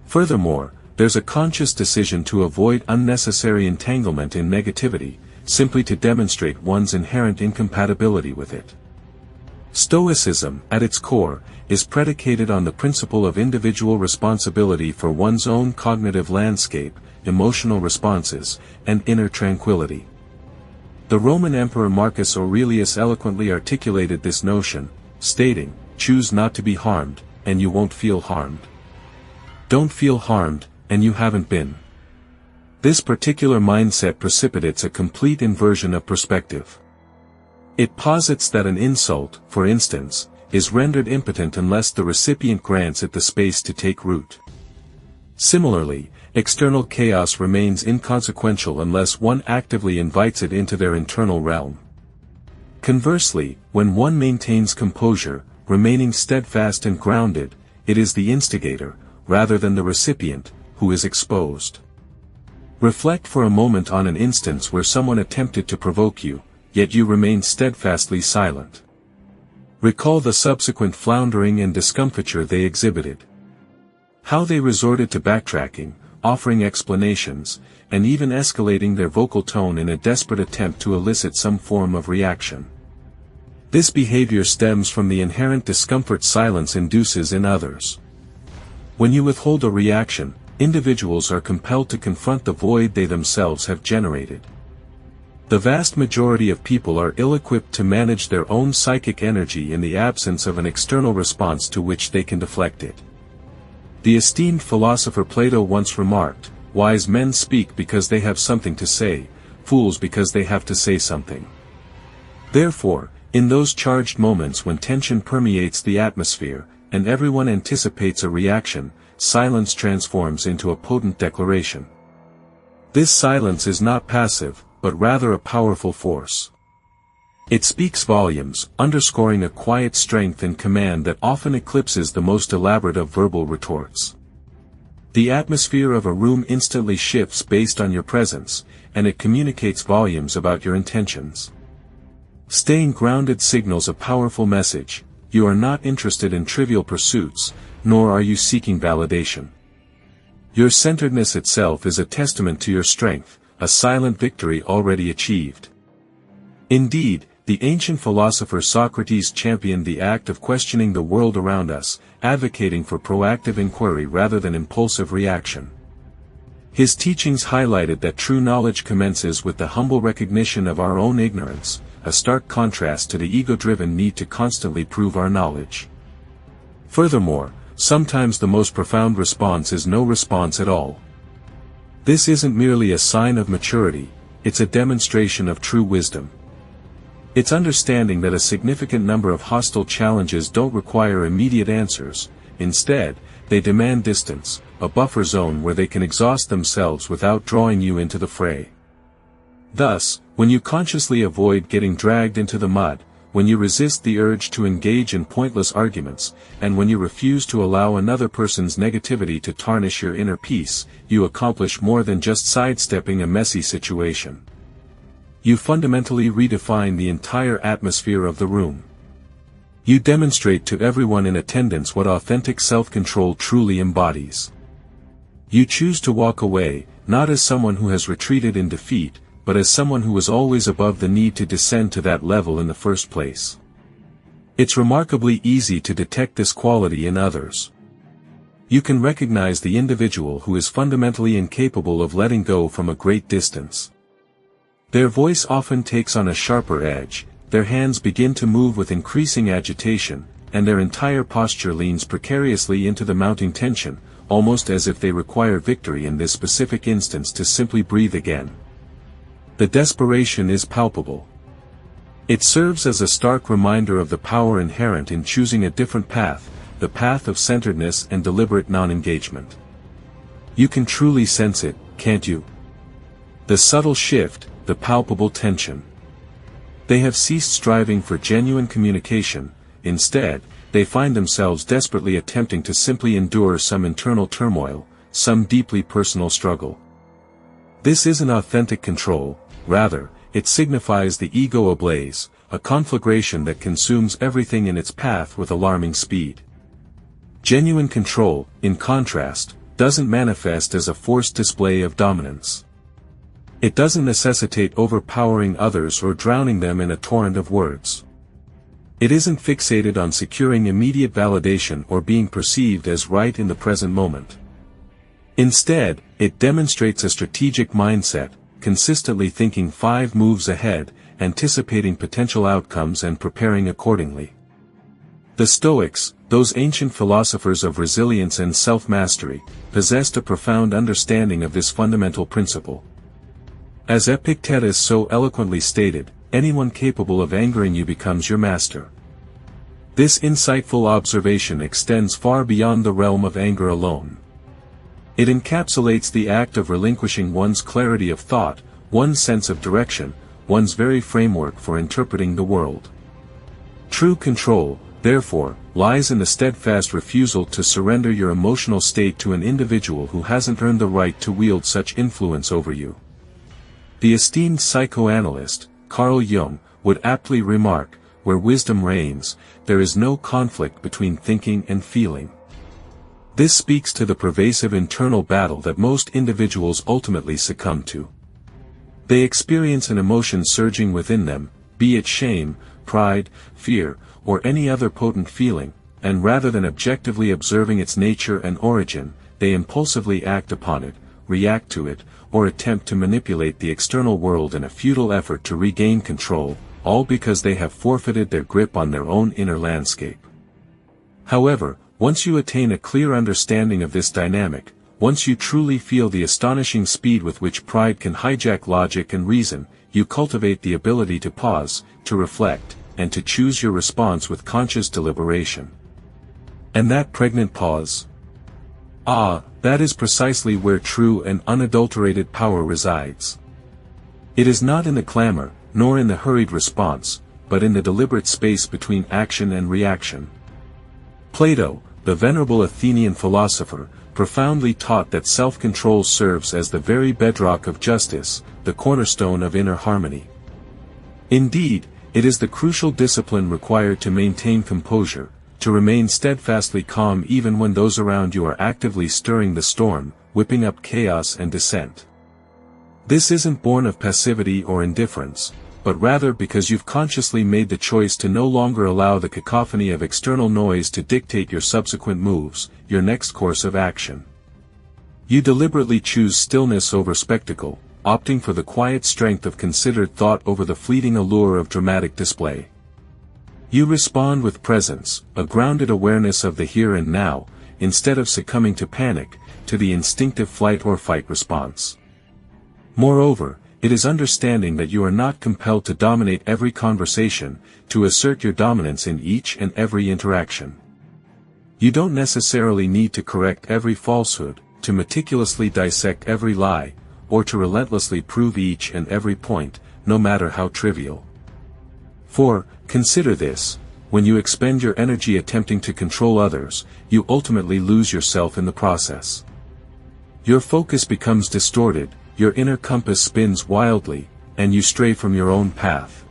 Furthermore, there's a conscious decision to avoid unnecessary entanglement in negativity, simply to demonstrate one's inherent incompatibility with it. Stoicism, at its core, is predicated on the principle of individual responsibility for one's own cognitive landscape, emotional responses, and inner tranquility. The Roman Emperor Marcus Aurelius eloquently articulated this notion, stating, "Choose not to be harmed, and you won't feel harmed. Don't feel harmed, and you haven't been." This particular mindset precipitates a complete inversion of perspective. It posits that an insult, for instance, is rendered impotent unless the recipient grants it the space to take root. Similarly, external chaos remains inconsequential unless one actively invites it into their internal realm. Conversely, when one maintains composure, remaining steadfast and grounded, it is the instigator, rather than the recipient, who is exposed. Reflect for a moment on an instance where someone attempted to provoke you, yet you remained steadfastly silent. Recall the subsequent floundering and discomfiture they exhibited. How they resorted to backtracking, offering explanations, and even escalating their vocal tone in a desperate attempt to elicit some form of reaction. This behavior stems from the inherent discomfort silence induces in others. When you withhold a reaction, individuals are compelled to confront the void they themselves have generated. The vast majority of people are ill-equipped to manage their own psychic energy in the absence of an external response to which they can deflect it. The esteemed philosopher Plato once remarked, "Wise men speak because they have something to say, fools because they have to say something." Therefore, in those charged moments when tension permeates the atmosphere, and everyone anticipates a reaction, silence transforms into a potent declaration. This silence is not passive, but rather a powerful force. It speaks volumes, underscoring a quiet strength and command that often eclipses the most elaborate of verbal retorts. The atmosphere of a room instantly shifts based on your presence, and it communicates volumes about your intentions. Staying grounded signals a powerful message: you are not interested in trivial pursuits, nor are you seeking validation. Your centeredness itself is a testament to your strength, a silent victory already achieved. Indeed, the ancient philosopher Socrates championed the act of questioning the world around us, advocating for proactive inquiry rather than impulsive reaction. His teachings highlighted that true knowledge commences with the humble recognition of our own ignorance, a stark contrast to the ego-driven need to constantly prove our knowledge. Furthermore, sometimes the most profound response is no response at all. This isn't merely a sign of maturity, it's a demonstration of true wisdom. It's understanding that a significant number of hostile challenges don't require immediate answers, instead, they demand distance, a buffer zone where they can exhaust themselves without drawing you into the fray. Thus, when you consciously avoid getting dragged into the mud, when you resist the urge to engage in pointless arguments, and when you refuse to allow another person's negativity to tarnish your inner peace, you accomplish more than just sidestepping a messy situation. You fundamentally redefine the entire atmosphere of the room. You demonstrate to everyone in attendance what authentic self-control truly embodies. You choose to walk away, not as someone who has retreated in defeat, but as someone who was always above the need to descend to that level in the first place. It's remarkably easy to detect this quality in others. You can recognize the individual who is fundamentally incapable of letting go from a great distance. Their voice often takes on a sharper edge, their hands begin to move with increasing agitation, and their entire posture leans precariously into the mounting tension, almost as if they require victory in this specific instance to simply breathe again. The desperation is palpable. It serves as a stark reminder of the power inherent in choosing a different path, the path of centeredness and deliberate non-engagement. You can truly sense it, can't you? The subtle shift, the palpable tension. They have ceased striving for genuine communication. Instead, they find themselves desperately attempting to simply endure some internal turmoil, some deeply personal struggle. This isn't authentic control, rather, it signifies the ego ablaze, a conflagration that consumes everything in its path with alarming speed. Genuine control, in contrast, doesn't manifest as a forced display of dominance. It doesn't necessitate overpowering others or drowning them in a torrent of words. It isn't fixated on securing immediate validation or being perceived as right in the present moment. Instead, it demonstrates a strategic mindset, consistently thinking 5 moves ahead, anticipating potential outcomes and preparing accordingly. The Stoics, those ancient philosophers of resilience and self-mastery, possessed a profound understanding of this fundamental principle. As Epictetus so eloquently stated, anyone capable of angering you becomes your master. This insightful observation extends far beyond the realm of anger alone. It encapsulates the act of relinquishing one's clarity of thought, one's sense of direction, one's very framework for interpreting the world. True control, therefore, lies in the steadfast refusal to surrender your emotional state to an individual who hasn't earned the right to wield such influence over you. The esteemed psychoanalyst, Carl Jung, would aptly remark, where wisdom reigns, there is no conflict between thinking and feeling. This speaks to the pervasive internal battle that most individuals ultimately succumb to. They experience an emotion surging within them, be it shame, pride, fear, or any other potent feeling, and rather than objectively observing its nature and origin, they impulsively act upon it, react to it, or attempt to manipulate the external world in a futile effort to regain control, all because they have forfeited their grip on their own inner landscape. However, once you attain a clear understanding of this dynamic, once you truly feel the astonishing speed with which pride can hijack logic and reason, you cultivate the ability to pause, to reflect, and to choose your response with conscious deliberation. And that pregnant pause? That is precisely where true and unadulterated power resides. It is not in the clamor, nor in the hurried response, but in the deliberate space between action and reaction. Plato, the venerable Athenian philosopher, profoundly taught that self-control serves as the very bedrock of justice, the cornerstone of inner harmony. Indeed, it is the crucial discipline required to maintain composure, to remain steadfastly calm even when those around you are actively stirring the storm, whipping up chaos and dissent. This isn't born of passivity or indifference, but rather because you've consciously made the choice to no longer allow the cacophony of external noise to dictate your subsequent moves, your next course of action. You deliberately choose stillness over spectacle, opting for the quiet strength of considered thought over the fleeting allure of dramatic display. You respond with presence, a grounded awareness of the here and now, instead of succumbing to panic, to the instinctive flight or fight response. Moreover, it is understanding that you are not compelled to dominate every conversation, to assert your dominance in each and every interaction. You don't necessarily need to correct every falsehood, to meticulously dissect every lie, or to relentlessly prove each and every point, no matter how trivial. For, consider this, when you expend your energy attempting to control others, you ultimately lose yourself in the process. Your focus becomes distorted, your inner compass spins wildly, and you stray from your own path.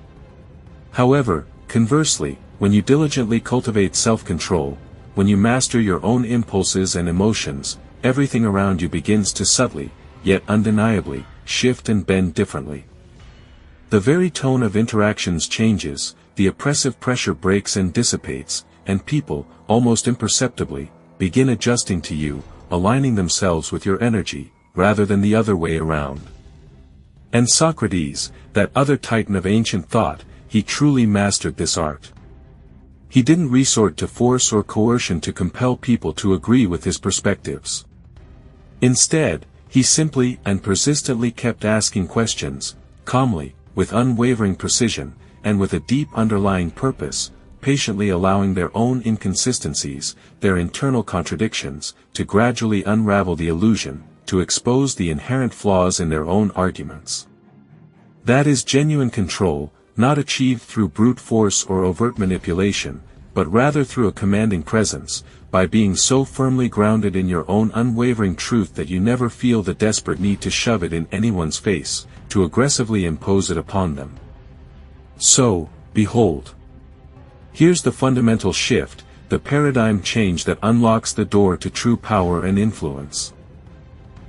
However, conversely, when you diligently cultivate self-control, when you master your own impulses and emotions, everything around you begins to subtly, yet undeniably, shift and bend differently. The very tone of interactions changes, the oppressive pressure breaks and dissipates, and people, almost imperceptibly, begin adjusting to you, aligning themselves with your energy, rather than the other way around. And Socrates, that other titan of ancient thought, he truly mastered this art. He didn't resort to force or coercion to compel people to agree with his perspectives. Instead, he simply and persistently kept asking questions, calmly, with unwavering precision, and with a deep underlying purpose, patiently allowing their own inconsistencies, their internal contradictions, to gradually unravel the illusion, to expose the inherent flaws in their own arguments. That is genuine control, not achieved through brute force or overt manipulation, but rather through a commanding presence, by being so firmly grounded in your own unwavering truth that you never feel the desperate need to shove it in anyone's face, to aggressively impose it upon them. So, behold. Here's the fundamental shift, the paradigm change that unlocks the door to true power and influence.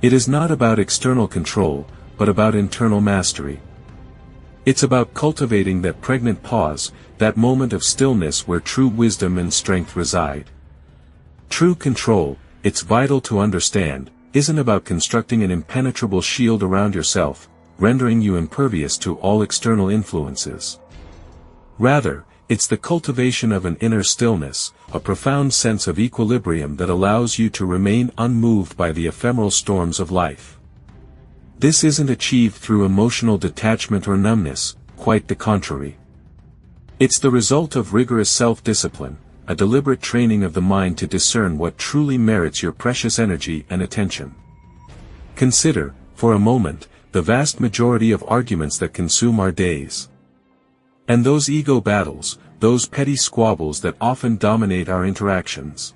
It is not about external control, but about internal mastery. It's about cultivating that pregnant pause, that moment of stillness where true wisdom and strength reside. True control, it's vital to understand, isn't about constructing an impenetrable shield around yourself, rendering you impervious to all external influences. Rather, it's the cultivation of an inner stillness, a profound sense of equilibrium that allows you to remain unmoved by the ephemeral storms of life. This isn't achieved through emotional detachment or numbness, quite the contrary. It's the result of rigorous self-discipline, a deliberate training of the mind to discern what truly merits your precious energy and attention. Consider, for a moment, the vast majority of arguments that consume our days. And those ego battles, those petty squabbles that often dominate our interactions.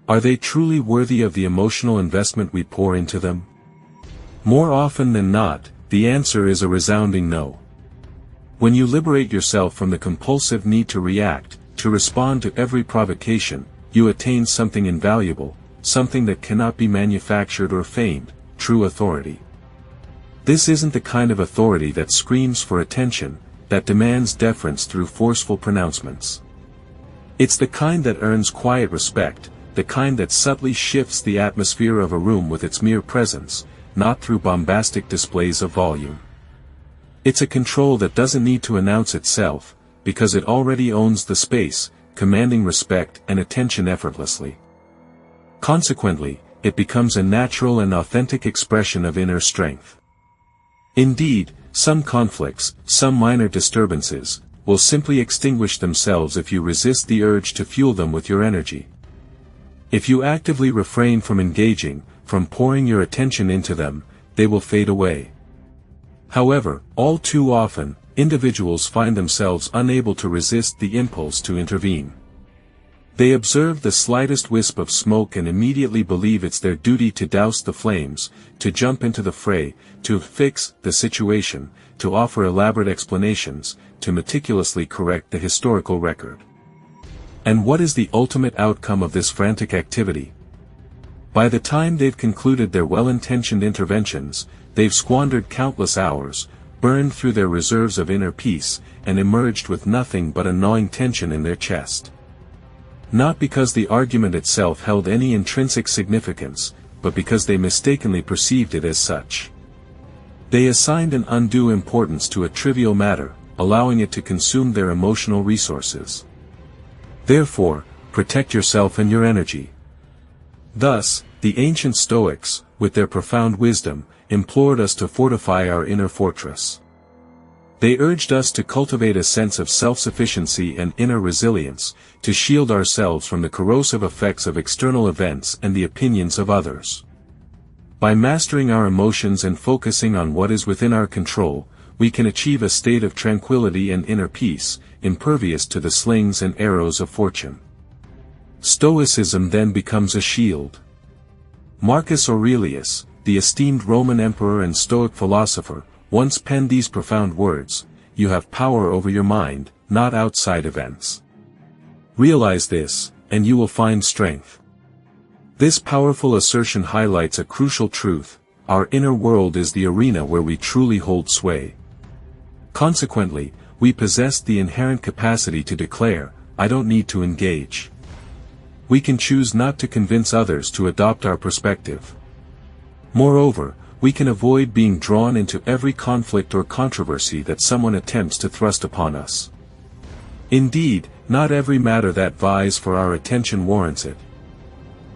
Are they truly worthy of the emotional investment we pour into them? More often than not, the answer is a resounding no. When you liberate yourself from the compulsive need to react, to respond to every provocation, you attain something invaluable, something that cannot be manufactured or feigned, true authority. This isn't the kind of authority that screams for attention, that demands deference through forceful pronouncements. It's the kind that earns quiet respect, the kind that subtly shifts the atmosphere of a room with its mere presence, not through bombastic displays of volume. It's a control that doesn't need to announce itself, because it already owns the space, commanding respect and attention effortlessly. Consequently, it becomes a natural and authentic expression of inner strength. Indeed, some conflicts, some minor disturbances, will simply extinguish themselves if you resist the urge to fuel them with your energy. If you actively refrain from engaging, from pouring your attention into them, they will fade away. However, all too often, individuals find themselves unable to resist the impulse to intervene. They observe the slightest wisp of smoke and immediately believe it's their duty to douse the flames, to jump into the fray, to fix the situation, to offer elaborate explanations, to meticulously correct the historical record. And what is the ultimate outcome of this frantic activity? By the time they've concluded their well-intentioned interventions, they've squandered countless hours, burned through their reserves of inner peace, and emerged with nothing but a gnawing tension in their chest. Not because the argument itself held any intrinsic significance, but because they mistakenly perceived it as such. They assigned an undue importance to a trivial matter, allowing it to consume their emotional resources. Therefore, protect yourself and your energy. Thus, the ancient Stoics, with their profound wisdom, implored us to fortify our inner fortress. They urged us to cultivate a sense of self-sufficiency and inner resilience, to shield ourselves from the corrosive effects of external events and the opinions of others. By mastering our emotions and focusing on what is within our control, we can achieve a state of tranquility and inner peace, impervious to the slings and arrows of fortune. Stoicism then becomes a shield. Marcus Aurelius, the esteemed Roman emperor and Stoic philosopher, once penned these profound words: "You have power over your mind, not outside events. Realize this, and you will find strength." This powerful assertion highlights a crucial truth: our inner world is the arena where we truly hold sway. Consequently, we possess the inherent capacity to declare, "I don't need to engage." We can choose not to convince others to adopt our perspective. Moreover, we can avoid being drawn into every conflict or controversy that someone attempts to thrust upon us. Indeed, not every matter that vies for our attention warrants it.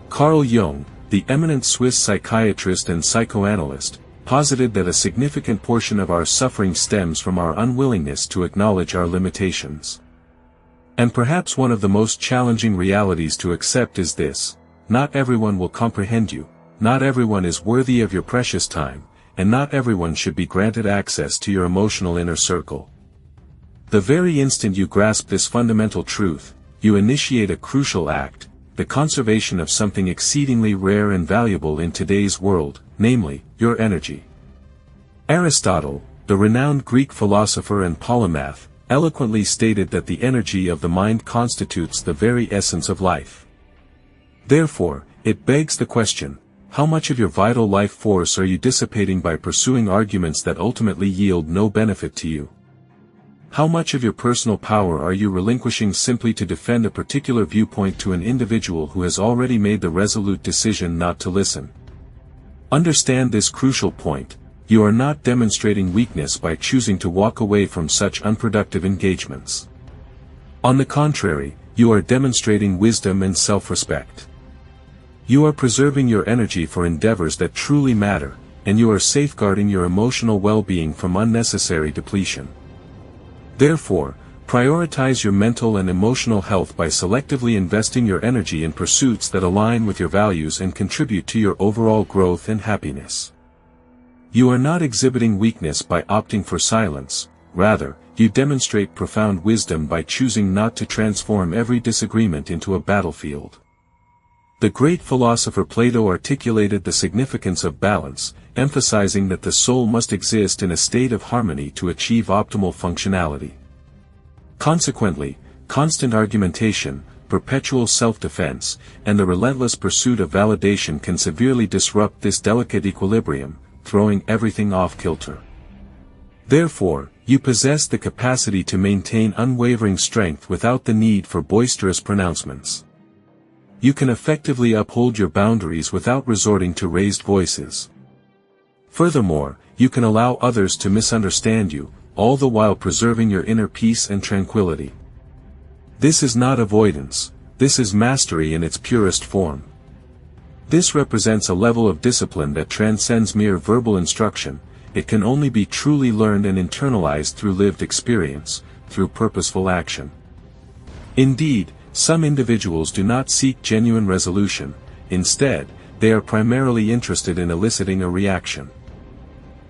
Carl Jung, the eminent Swiss psychiatrist and psychoanalyst, posited that a significant portion of our suffering stems from our unwillingness to acknowledge our limitations. And perhaps one of the most challenging realities to accept is this: not everyone will comprehend you, not everyone is worthy of your precious time, and not everyone should be granted access to your emotional inner circle. The very instant you grasp this fundamental truth, you initiate a crucial act, the conservation of something exceedingly rare and valuable in today's world, namely, your energy. Aristotle, the renowned Greek philosopher and polymath, eloquently stated that the energy of the mind constitutes the very essence of life. Therefore, it begs the question: how much of your vital life force are you dissipating by pursuing arguments that ultimately yield no benefit to you? How much of your personal power are you relinquishing simply to defend a particular viewpoint to an individual who has already made the resolute decision not to listen? Understand this crucial point: you are not demonstrating weakness by choosing to walk away from such unproductive engagements. On the contrary, you are demonstrating wisdom and self-respect. You are preserving your energy for endeavors that truly matter, and you are safeguarding your emotional well-being from unnecessary depletion. Therefore, prioritize your mental and emotional health by selectively investing your energy in pursuits that align with your values and contribute to your overall growth and happiness. You are not exhibiting weakness by opting for silence, rather, you demonstrate profound wisdom by choosing not to transform every disagreement into a battlefield. The great philosopher Plato articulated the significance of balance, emphasizing that the soul must exist in a state of harmony to achieve optimal functionality. Consequently, constant argumentation, perpetual self-defense, and the relentless pursuit of validation can severely disrupt this delicate equilibrium, throwing everything off kilter. Therefore, you possess the capacity to maintain unwavering strength without the need for boisterous pronouncements. You can effectively uphold your boundaries without resorting to raised voices. Furthermore, you can allow others to misunderstand you, all the while preserving your inner peace and tranquility. This is not avoidance, this is mastery in its purest form. This represents a level of discipline that transcends mere verbal instruction. It can only be truly learned and internalized through lived experience, through purposeful action. Indeed, some individuals do not seek genuine resolution; instead, they are primarily interested in eliciting a reaction.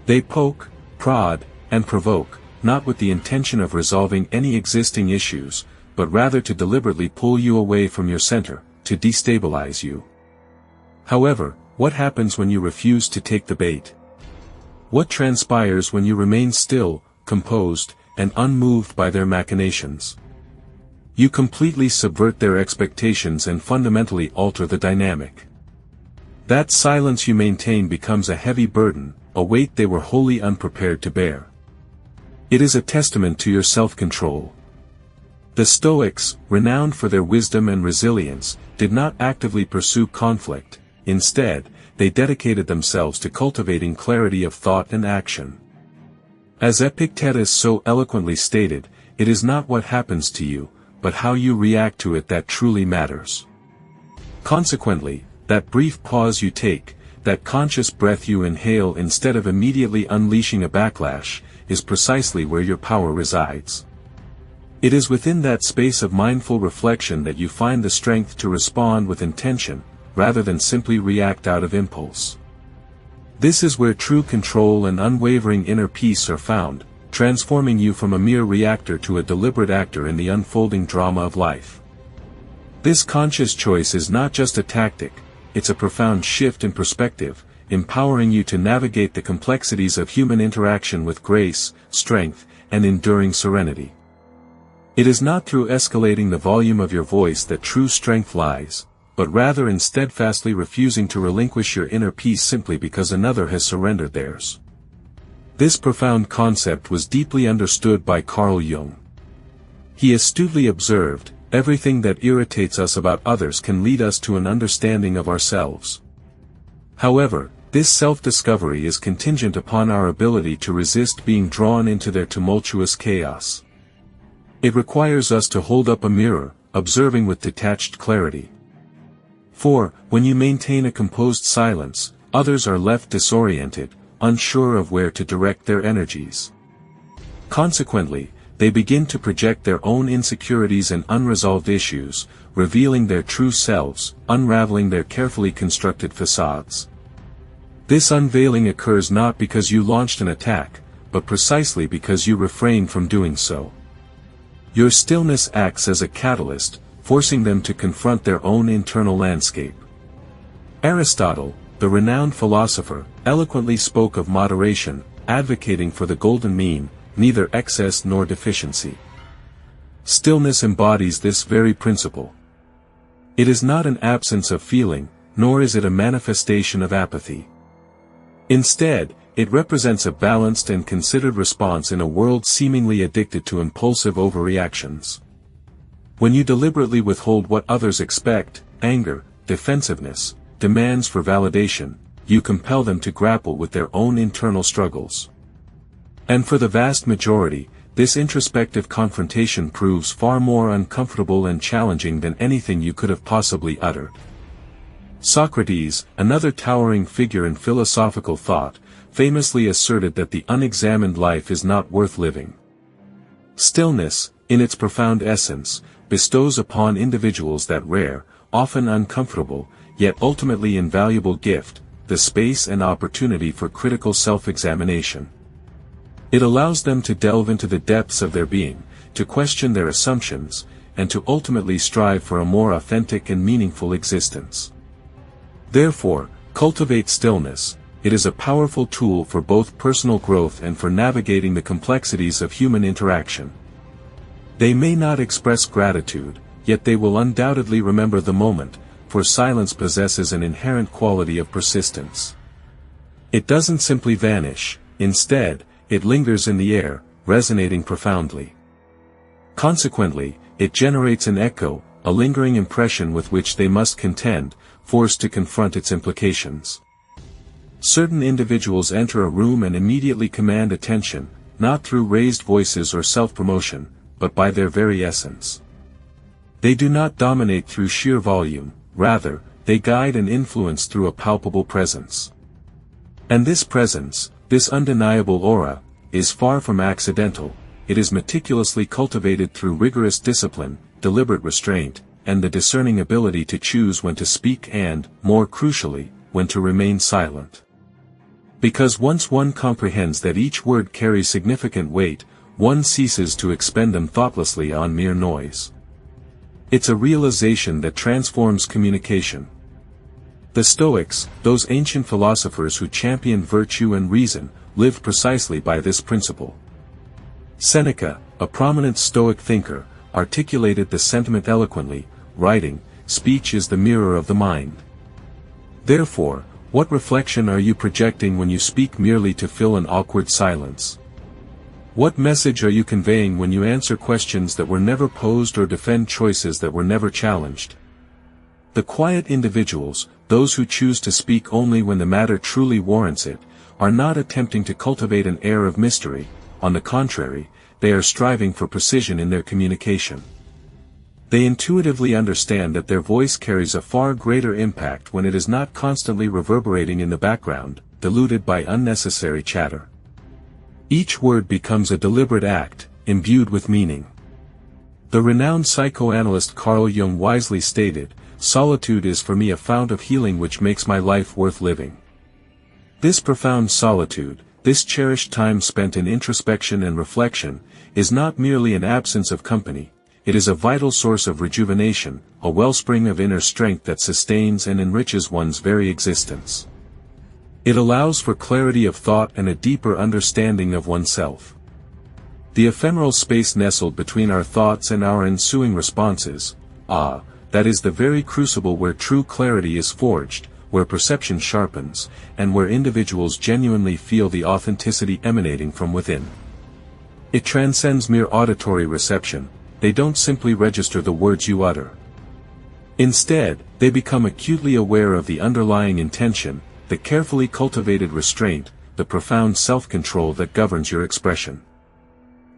They poke, prod, and provoke, not with the intention of resolving any existing issues, but rather to deliberately pull you away from your center, to destabilize you. However, what happens when you refuse to take the bait? What transpires when you remain still, composed, and unmoved by their machinations? You completely subvert their expectations and fundamentally alter the dynamic. That silence you maintain becomes a heavy burden, a weight they were wholly unprepared to bear. It is a testament to your self-control. The Stoics, renowned for their wisdom and resilience, did not actively pursue conflict. Instead, they dedicated themselves to cultivating clarity of thought and action. As Epictetus so eloquently stated, it is not what happens to you, but how you react to it that truly matters. Consequently, that brief pause you take, that conscious breath you inhale instead of immediately unleashing a backlash, is precisely where your power resides. It is within that space of mindful reflection that you find the strength to respond with intention, rather than simply react out of impulse. This is where true control and unwavering inner peace are found, transforming you from a mere reactor to a deliberate actor in the unfolding drama of life. This conscious choice is not just a tactic, it's a profound shift in perspective, empowering you to navigate the complexities of human interaction with grace, strength, and enduring serenity. It is not through escalating the volume of your voice that true strength lies, but rather in steadfastly refusing to relinquish your inner peace simply because another has surrendered theirs. This profound concept was deeply understood by Carl Jung. He astutely observed, everything that irritates us about others can lead us to an understanding of ourselves. However, This self-discovery is contingent upon our ability to resist being drawn into their tumultuous chaos. It requires us to hold up a mirror, observing with detached clarity. For, when you maintain a composed silence, others are left disoriented, unsure of where to direct their energies. Consequently, they begin to project their own insecurities and unresolved issues, revealing their true selves, unraveling their carefully constructed facades. This unveiling occurs not because you launched an attack, but precisely because you refrained from doing so. Your stillness acts as a catalyst, forcing them to confront their own internal landscape. Aristotle, the renowned philosopher, eloquently spoke of moderation, advocating for the golden mean, neither excess nor deficiency. Stillness embodies this very principle. It is not an absence of feeling, nor is it a manifestation of apathy. Instead, it represents a balanced and considered response in a world seemingly addicted to impulsive overreactions. When you deliberately withhold what others expect, anger, defensiveness, demands for validation, you compel them to grapple with their own internal struggles. And for the vast majority, this introspective confrontation proves far more uncomfortable and challenging than anything you could have possibly uttered. Socrates, another towering figure in philosophical thought, famously asserted that the unexamined life is not worth living. Stillness, in its profound essence, bestows upon individuals that rare, often uncomfortable, yet ultimately invaluable gift, the space and opportunity for critical self-examination. It allows them to delve into the depths of their being, to question their assumptions, and to ultimately strive for a more authentic and meaningful existence. Therefore, cultivate stillness. It is a powerful tool for both personal growth and for navigating the complexities of human interaction. They may not express gratitude, yet they will undoubtedly remember the moment, for silence possesses an inherent quality of persistence. It doesn't simply vanish, instead, it lingers in the air, resonating profoundly. Consequently, it generates an echo, a lingering impression with which they must contend, forced to confront its implications. Certain individuals enter a room and immediately command attention, not through raised voices or self-promotion, but by their very essence. They do not dominate through sheer volume, rather, they guide and influence through a palpable presence. And this presence, this undeniable aura, is far from accidental. It is meticulously cultivated through rigorous discipline, deliberate restraint, and the discerning ability to choose when to speak and, more crucially, when to remain silent. Because once one comprehends that each word carries significant weight, one ceases to expend them thoughtlessly on mere noise. It's a realization that transforms communication. The Stoics, those ancient philosophers who championed virtue and reason, lived precisely by this principle. Seneca, a prominent Stoic thinker, articulated the sentiment eloquently, writing, "Speech is the mirror of the mind." Therefore, what reflection are you projecting when you speak merely to fill an awkward silence? What message are you conveying when you answer questions that were never posed or defend choices that were never challenged? The quiet individuals, those who choose to speak only when the matter truly warrants it, are not attempting to cultivate an air of mystery. On the contrary, they are striving for precision in their communication. They intuitively understand that their voice carries a far greater impact when it is not constantly reverberating in the background, diluted by unnecessary chatter. Each word becomes a deliberate act, imbued with meaning. The renowned psychoanalyst Carl Jung wisely stated, "Solitude is for me a fount of healing which makes my life worth living." This profound solitude, this cherished time spent in introspection and reflection, is not merely an absence of company. It is a vital source of rejuvenation, a wellspring of inner strength that sustains and enriches one's very existence. It allows for clarity of thought and a deeper understanding of oneself. The ephemeral space nestled between our thoughts and our ensuing responses, that is the very crucible where true clarity is forged, where perception sharpens, and where individuals genuinely feel the authenticity emanating from within. It transcends mere auditory reception. They don't simply register the words you utter. Instead, they become acutely aware of the underlying intention, the carefully cultivated restraint, the profound self-control that governs your expression.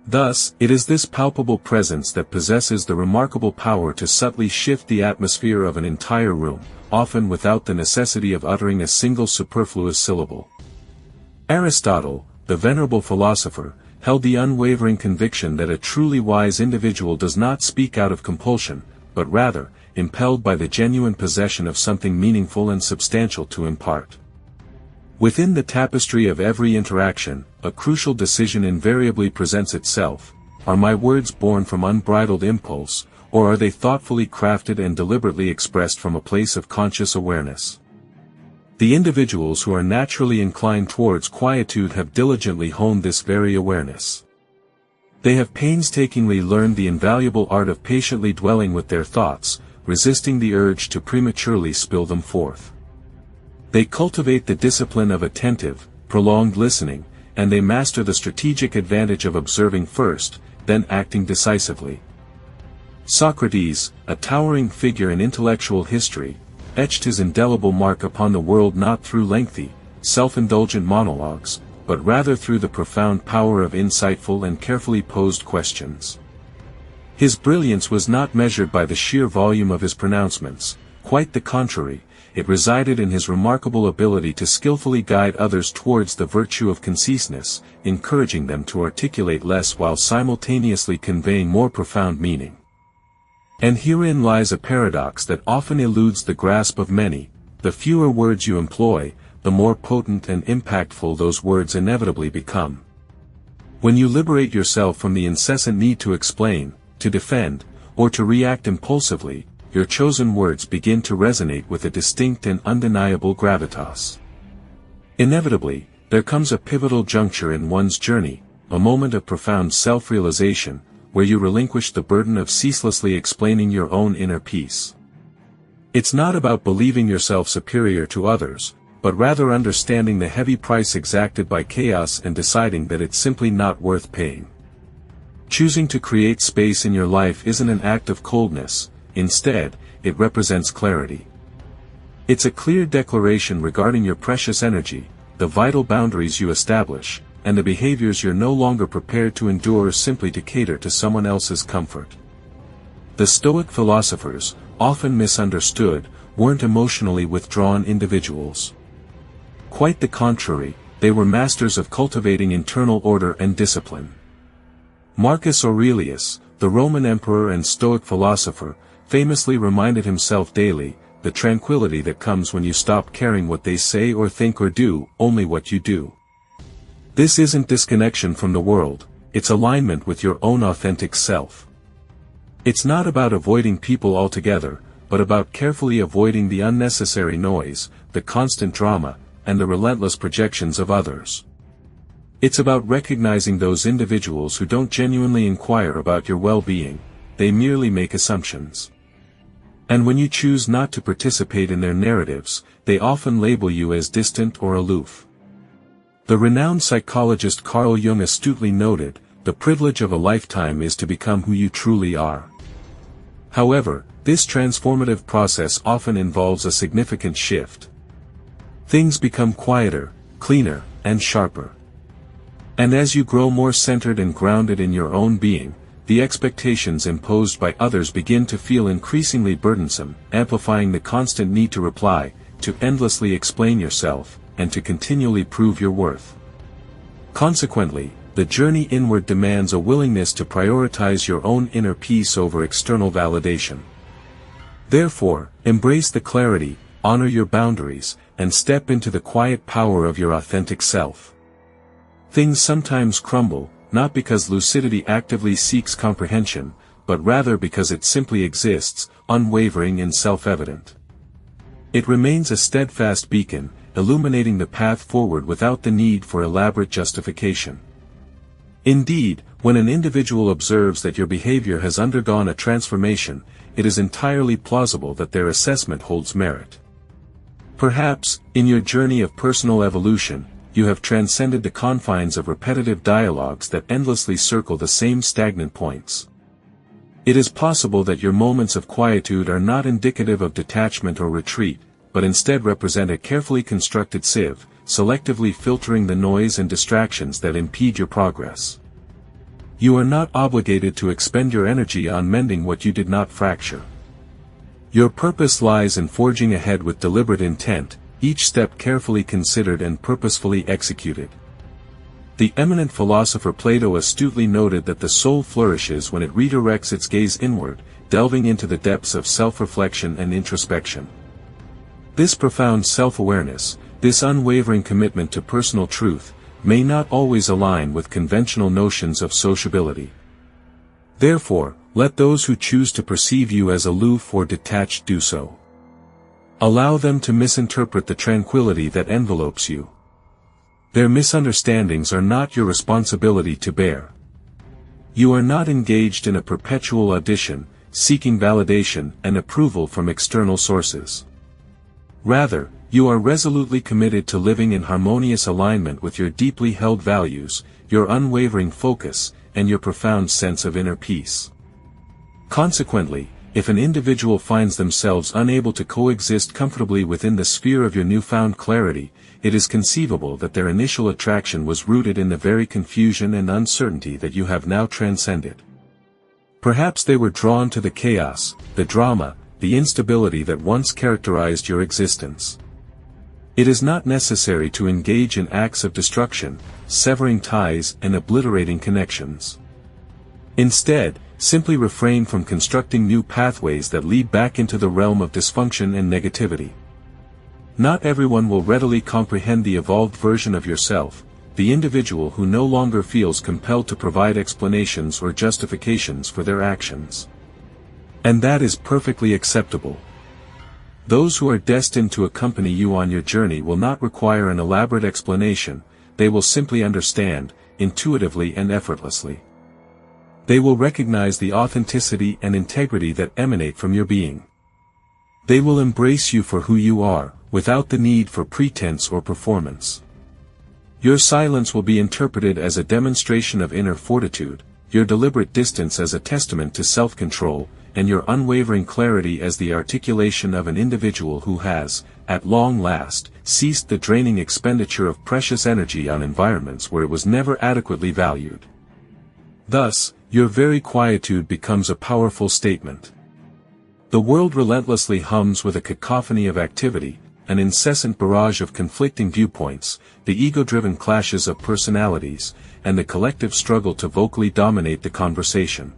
Thus, it is this palpable presence that possesses the remarkable power to subtly shift the atmosphere of an entire room, often without the necessity of uttering a single superfluous syllable. Aristotle, the venerable philosopher, held the unwavering conviction that a truly wise individual does not speak out of compulsion, but rather, impelled by the genuine possession of something meaningful and substantial to impart. Within the tapestry of every interaction, a crucial decision invariably presents itself: are my words born from unbridled impulse, or are they thoughtfully crafted and deliberately expressed from a place of conscious awareness? The individuals who are naturally inclined towards quietude have diligently honed this very awareness. They have painstakingly learned the invaluable art of patiently dwelling with their thoughts, resisting the urge to prematurely spill them forth. They cultivate the discipline of attentive, prolonged listening, and they master the strategic advantage of observing first, then acting decisively. Socrates, a towering figure in intellectual history, etched his indelible mark upon the world not through lengthy, self-indulgent monologues, but rather through the profound power of insightful and carefully posed questions. His brilliance was not measured by the sheer volume of his pronouncements, quite the contrary. It resided in his remarkable ability to skillfully guide others towards the virtue of conciseness, encouraging them to articulate less while simultaneously conveying more profound meaning. And herein lies a paradox that often eludes the grasp of many: the fewer words you employ, the more potent and impactful those words inevitably become. When you liberate yourself from the incessant need to explain, to defend, or to react impulsively, your chosen words begin to resonate with a distinct and undeniable gravitas. Inevitably, there comes a pivotal juncture in one's journey, a moment of profound self-realization, where you relinquish the burden of ceaselessly explaining your own inner peace. It's not about believing yourself superior to others, but rather understanding the heavy price exacted by chaos and deciding that it's simply not worth paying. Choosing to create space in your life isn't an act of coldness. Instead, it represents clarity. It's a clear declaration regarding your precious energy, the vital boundaries you establish, and the behaviors you're no longer prepared to endure simply to cater to someone else's comfort. The Stoic philosophers, often misunderstood, weren't emotionally withdrawn individuals. Quite the contrary, they were masters of cultivating internal order and discipline. Marcus Aurelius, the Roman emperor and Stoic philosopher, famously reminded himself daily: the tranquility that comes when you stop caring what they say or think or do, only what you do. This isn't disconnection from the world, it's alignment with your own authentic self. It's not about avoiding people altogether, but about carefully avoiding the unnecessary noise, the constant drama, and the relentless projections of others. It's about recognizing those individuals who don't genuinely inquire about your well-being, they merely make assumptions. And when you choose not to participate in their narratives, they often label you as distant or aloof. The renowned psychologist Carl Jung astutely noted, the privilege of a lifetime is to become who you truly are. However, this transformative process often involves a significant shift. Things become quieter, cleaner, and sharper. And as you grow more centered and grounded in your own being, the expectations imposed by others begin to feel increasingly burdensome, amplifying the constant need to reply, to endlessly explain yourself, and to continually prove your worth. Consequently, the journey inward demands a willingness to prioritize your own inner peace over external validation. Therefore, embrace the clarity, honor your boundaries, and step into the quiet power of your authentic self. Things sometimes crumble, not because lucidity actively seeks comprehension, but rather because it simply exists, unwavering and self-evident. It remains a steadfast beacon, illuminating the path forward without the need for elaborate justification. Indeed, when an individual observes that your behavior has undergone a transformation, it is entirely plausible that their assessment holds merit. Perhaps, in your journey of personal evolution, you have transcended the confines of repetitive dialogues that endlessly circle the same stagnant points. It is possible that your moments of quietude are not indicative of detachment or retreat, but instead represent a carefully constructed sieve, selectively filtering the noise and distractions that impede your progress. You are not obligated to expend your energy on mending what you did not fracture. Your purpose lies in forging ahead with deliberate intent, each step carefully considered and purposefully executed. The eminent philosopher Plato astutely noted that the soul flourishes when it redirects its gaze inward, delving into the depths of self-reflection and introspection. This profound self-awareness, this unwavering commitment to personal truth, may not always align with conventional notions of sociability. Therefore, let those who choose to perceive you as aloof or detached do so. Allow them to misinterpret the tranquility that envelopes you. Their misunderstandings are not your responsibility to bear. You are not engaged in a perpetual audition, seeking validation and approval from external sources. Rather, you are resolutely committed to living in harmonious alignment with your deeply held values, your unwavering focus, and your profound sense of inner peace. Consequently, if an individual finds themselves unable to coexist comfortably within the sphere of your newfound clarity, it is conceivable that their initial attraction was rooted in the very confusion and uncertainty that you have now transcended. Perhaps they were drawn to the chaos, the drama, the instability that once characterized your existence. It is not necessary to engage in acts of destruction, severing ties and obliterating connections. Instead, simply refrain from constructing new pathways that lead back into the realm of dysfunction and negativity. Not everyone will readily comprehend the evolved version of yourself, the individual who no longer feels compelled to provide explanations or justifications for their actions. And that is perfectly acceptable. Those who are destined to accompany you on your journey will not require an elaborate explanation, they will simply understand, intuitively and effortlessly. They will recognize the authenticity and integrity that emanate from your being. They will embrace you for who you are, without the need for pretense or performance. Your silence will be interpreted as a demonstration of inner fortitude, your deliberate distance as a testament to self-control, and your unwavering clarity as the articulation of an individual who has, at long last, ceased the draining expenditure of precious energy on environments where it was never adequately valued. Thus, your very quietude becomes a powerful statement. The world relentlessly hums with a cacophony of activity, an incessant barrage of conflicting viewpoints, the ego-driven clashes of personalities, and the collective struggle to vocally dominate the conversation.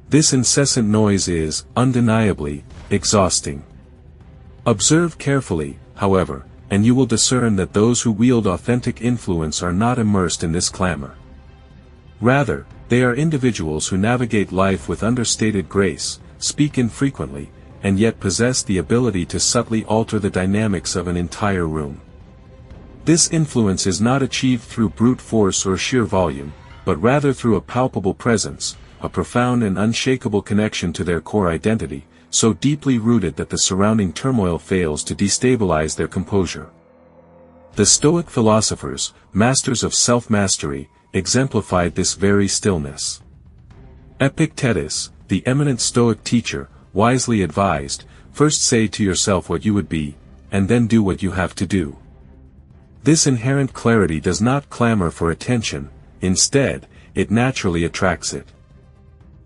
This incessant noise is, undeniably, exhausting. Observe carefully, however, and you will discern that those who wield authentic influence are not immersed in this clamor. Rather, they are individuals who navigate life with understated grace, speak infrequently, and yet possess the ability to subtly alter the dynamics of an entire room. This influence is not achieved through brute force or sheer volume, but rather through a palpable presence, a profound and unshakable connection to their core identity, so deeply rooted that the surrounding turmoil fails to destabilize their composure. The Stoic philosophers, masters of self-mastery, exemplified this very stillness. Epictetus, the eminent Stoic teacher, wisely advised, first say to yourself what you would be, and then do what you have to do. This inherent clarity does not clamor for attention, instead, it naturally attracts it.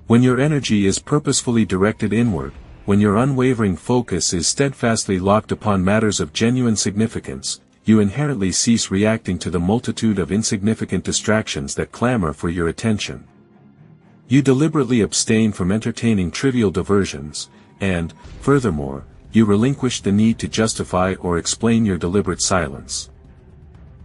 When your energy is purposefully directed inward, when your unwavering focus is steadfastly locked upon matters of genuine significance, you inherently cease reacting to the multitude of insignificant distractions that clamor for your attention. You deliberately abstain from entertaining trivial diversions, and, furthermore, you relinquish the need to justify or explain your deliberate silence.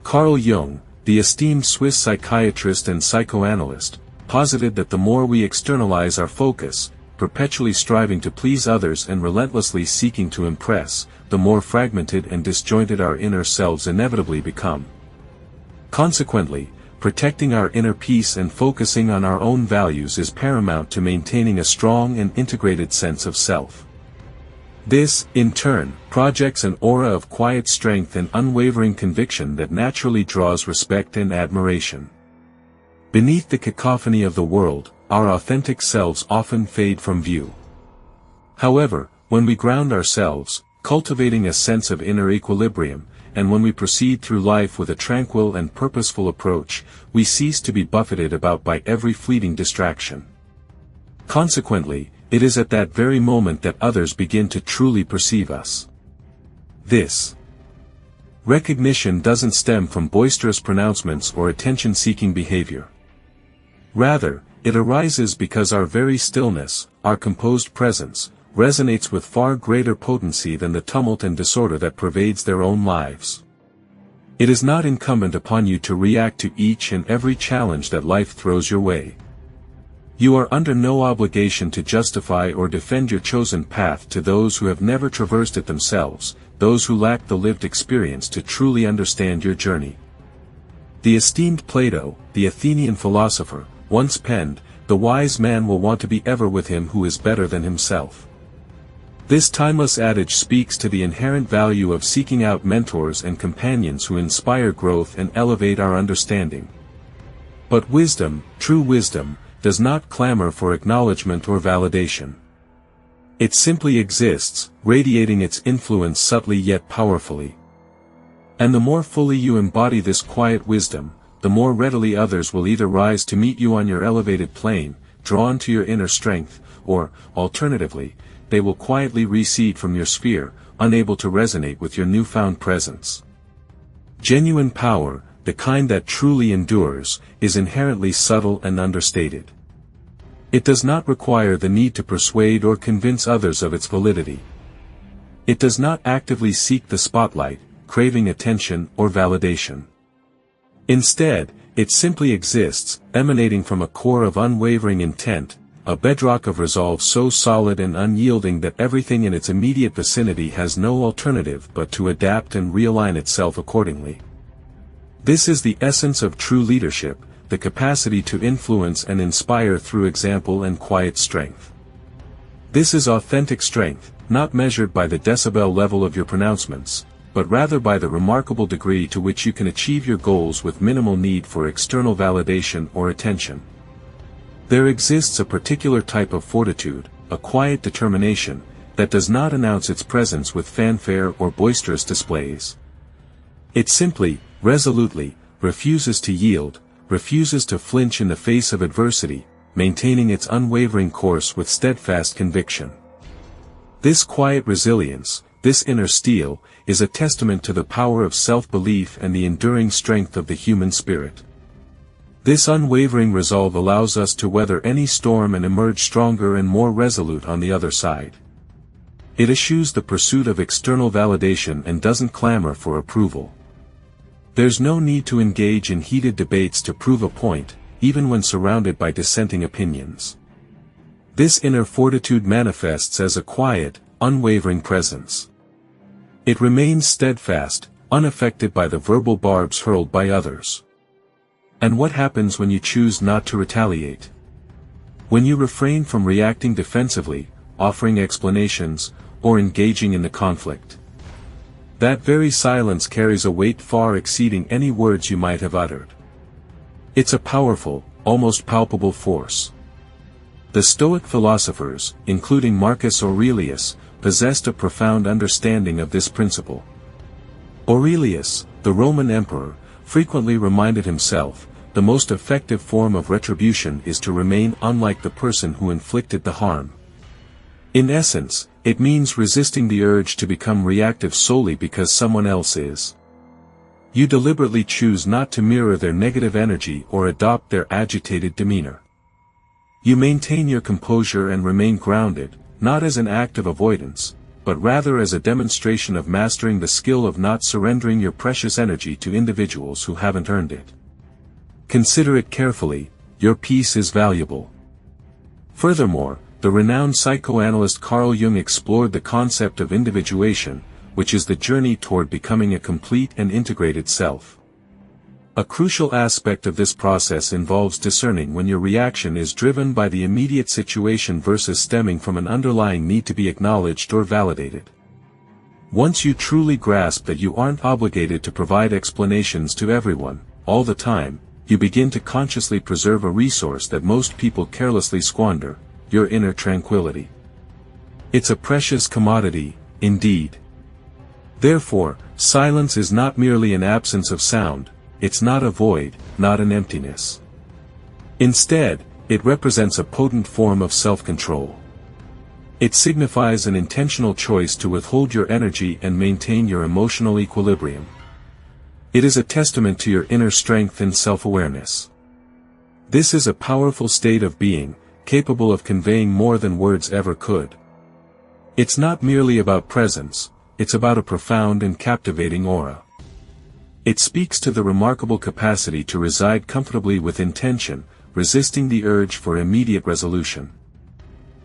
Carl Jung, the esteemed Swiss psychiatrist and psychoanalyst, posited that the more we externalize our focus, perpetually striving to please others and relentlessly seeking to impress, the more fragmented and disjointed our inner selves inevitably become. Consequently, protecting our inner peace and focusing on our own values is paramount to maintaining a strong and integrated sense of self. This, in turn, projects an aura of quiet strength and unwavering conviction that naturally draws respect and admiration. Beneath the cacophony of the world, our authentic selves often fade from view. However, when we ground ourselves, cultivating a sense of inner equilibrium, and when we proceed through life with a tranquil and purposeful approach, we cease to be buffeted about by every fleeting distraction. Consequently, it is at that very moment that others begin to truly perceive us. This recognition doesn't stem from boisterous pronouncements or attention-seeking behavior. Rather, it arises because our very stillness, our composed presence, resonates with far greater potency than the tumult and disorder that pervades their own lives. It is not incumbent upon you to react to each and every challenge that life throws your way. You are under no obligation to justify or defend your chosen path to those who have never traversed it themselves, those who lack the lived experience to truly understand your journey. The esteemed Plato, the Athenian philosopher, once penned, "The wise man will want to be ever with him who is better than himself." This timeless adage speaks to the inherent value of seeking out mentors and companions who inspire growth and elevate our understanding. But wisdom, true wisdom, does not clamor for acknowledgement or validation. It simply exists, radiating its influence subtly yet powerfully. And the more fully you embody this quiet wisdom, the more readily others will either rise to meet you on your elevated plane, drawn to your inner strength, or, alternatively, they will quietly recede from your sphere, unable to resonate with your newfound presence. Genuine power, the kind that truly endures, is inherently subtle and understated. It does not require the need to persuade or convince others of its validity. It does not actively seek the spotlight, craving attention or validation. Instead, it simply exists, emanating from a core of unwavering intent, a bedrock of resolve so solid and unyielding that everything in its immediate vicinity has no alternative but to adapt and realign itself accordingly. This is the essence of true leadership, the capacity to influence and inspire through example and quiet strength. This is authentic strength, not measured by the decibel level of your pronouncements, but rather by the remarkable degree to which you can achieve your goals with minimal need for external validation or attention. There exists a particular type of fortitude, a quiet determination, that does not announce its presence with fanfare or boisterous displays. It simply, resolutely, refuses to yield, refuses to flinch in the face of adversity, maintaining its unwavering course with steadfast conviction. This quiet resilience, this inner steel, is a testament to the power of self-belief and the enduring strength of the human spirit. This unwavering resolve allows us to weather any storm and emerge stronger and more resolute on the other side. It eschews the pursuit of external validation and doesn't clamor for approval. There's no need to engage in heated debates to prove a point, even when surrounded by dissenting opinions. This inner fortitude manifests as a quiet, unwavering presence. It remains steadfast, unaffected by the verbal barbs hurled by others. And what happens when you choose not to retaliate? When you refrain from reacting defensively, offering explanations, or engaging in the conflict? That very silence carries a weight far exceeding any words you might have uttered. It's a powerful, almost palpable force. The Stoic philosophers, including Marcus Aurelius, possessed a profound understanding of this principle. Aurelius, the Roman emperor, frequently reminded himself, the most effective form of retribution is to remain unlike the person who inflicted the harm. In essence, it means resisting the urge to become reactive solely because someone else is. You deliberately choose not to mirror their negative energy or adopt their agitated demeanor. You maintain your composure and remain grounded, not as an act of avoidance, but rather as a demonstration of mastering the skill of not surrendering your precious energy to individuals who haven't earned it. Consider it carefully, your peace is valuable. Furthermore, the renowned psychoanalyst Carl Jung explored the concept of individuation, which is the journey toward becoming a complete and integrated self. A crucial aspect of this process involves discerning when your reaction is driven by the immediate situation versus stemming from an underlying need to be acknowledged or validated. Once you truly grasp that you aren't obligated to provide explanations to everyone, all the time, you begin to consciously preserve a resource that most people carelessly squander, your inner tranquility. It's a precious commodity, indeed. Therefore, silence is not merely an absence of sound, it's not a void, not an emptiness. Instead, it represents a potent form of self-control. It signifies an intentional choice to withhold your energy and maintain your emotional equilibrium. It is a testament to your inner strength and self-awareness. This is a powerful state of being, capable of conveying more than words ever could. It's not merely about presence, it's about a profound and captivating aura. It speaks to the remarkable capacity to reside comfortably with intention, resisting the urge for immediate resolution.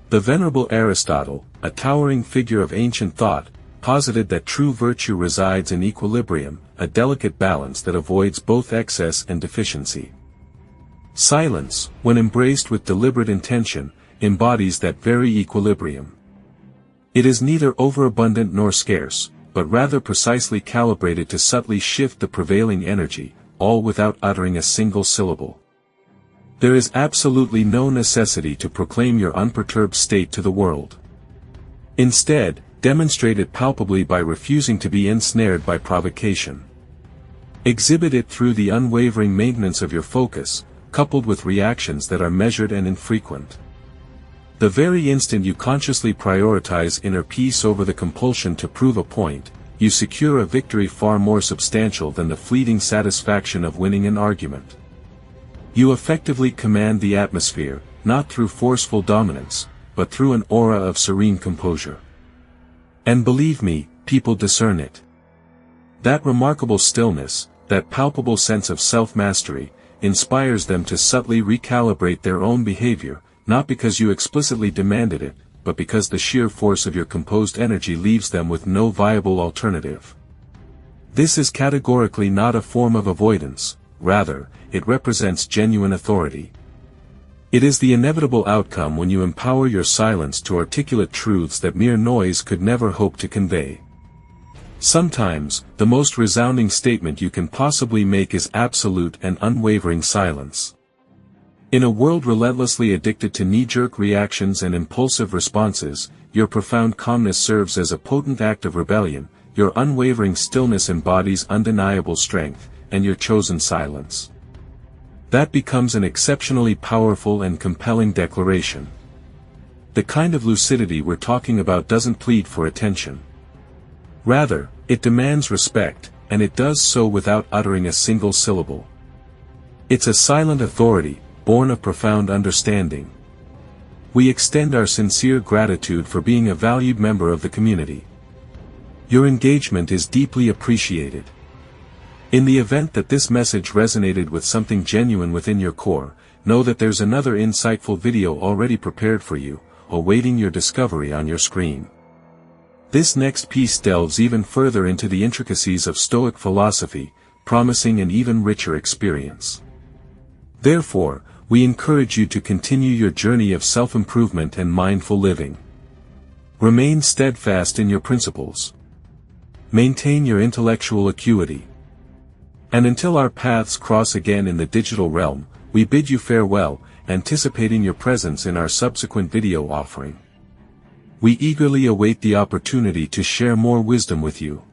The venerable Aristotle, a towering figure of ancient thought, posited that true virtue resides in equilibrium, a delicate balance that avoids both excess and deficiency. Silence, when embraced with deliberate intention, embodies that very equilibrium. It is neither overabundant nor scarce, but rather precisely calibrated to subtly shift the prevailing energy, all without uttering a single syllable. There is absolutely no necessity to proclaim your unperturbed state to the world. Instead, demonstrate it palpably by refusing to be ensnared by provocation. Exhibit it through the unwavering maintenance of your focus, coupled with reactions that are measured and infrequent. The very instant you consciously prioritize inner peace over the compulsion to prove a point, you secure a victory far more substantial than the fleeting satisfaction of winning an argument. You effectively command the atmosphere, not through forceful dominance, but through an aura of serene composure. And believe me, people discern it. That remarkable stillness, that palpable sense of self-mastery, inspires them to subtly recalibrate their own behavior, not because you explicitly demanded it, but because the sheer force of your composed energy leaves them with no viable alternative. This is categorically not a form of avoidance, rather, it represents genuine authority. It is the inevitable outcome when you empower your silence to articulate truths that mere noise could never hope to convey. Sometimes, the most resounding statement you can possibly make is absolute and unwavering silence. In a world relentlessly addicted to knee-jerk reactions and impulsive responses, your profound calmness serves as a potent act of rebellion, your unwavering stillness embodies undeniable strength, and your chosen silence. That becomes an exceptionally powerful and compelling declaration. The kind of lucidity we're talking about doesn't plead for attention. Rather, it demands respect, and it does so without uttering a single syllable. It's a silent authority, born of profound understanding. We extend our sincere gratitude for being a valued member of the community. Your engagement is deeply appreciated. In the event that this message resonated with something genuine within your core, know that there's another insightful video already prepared for you, awaiting your discovery on your screen. This next piece delves even further into the intricacies of Stoic philosophy, promising an even richer experience. Therefore, we encourage you to continue your journey of self-improvement and mindful living. Remain steadfast in your principles. Maintain your intellectual acuity. And until our paths cross again in the digital realm, we bid you farewell, anticipating your presence in our subsequent video offering. We eagerly await the opportunity to share more wisdom with you.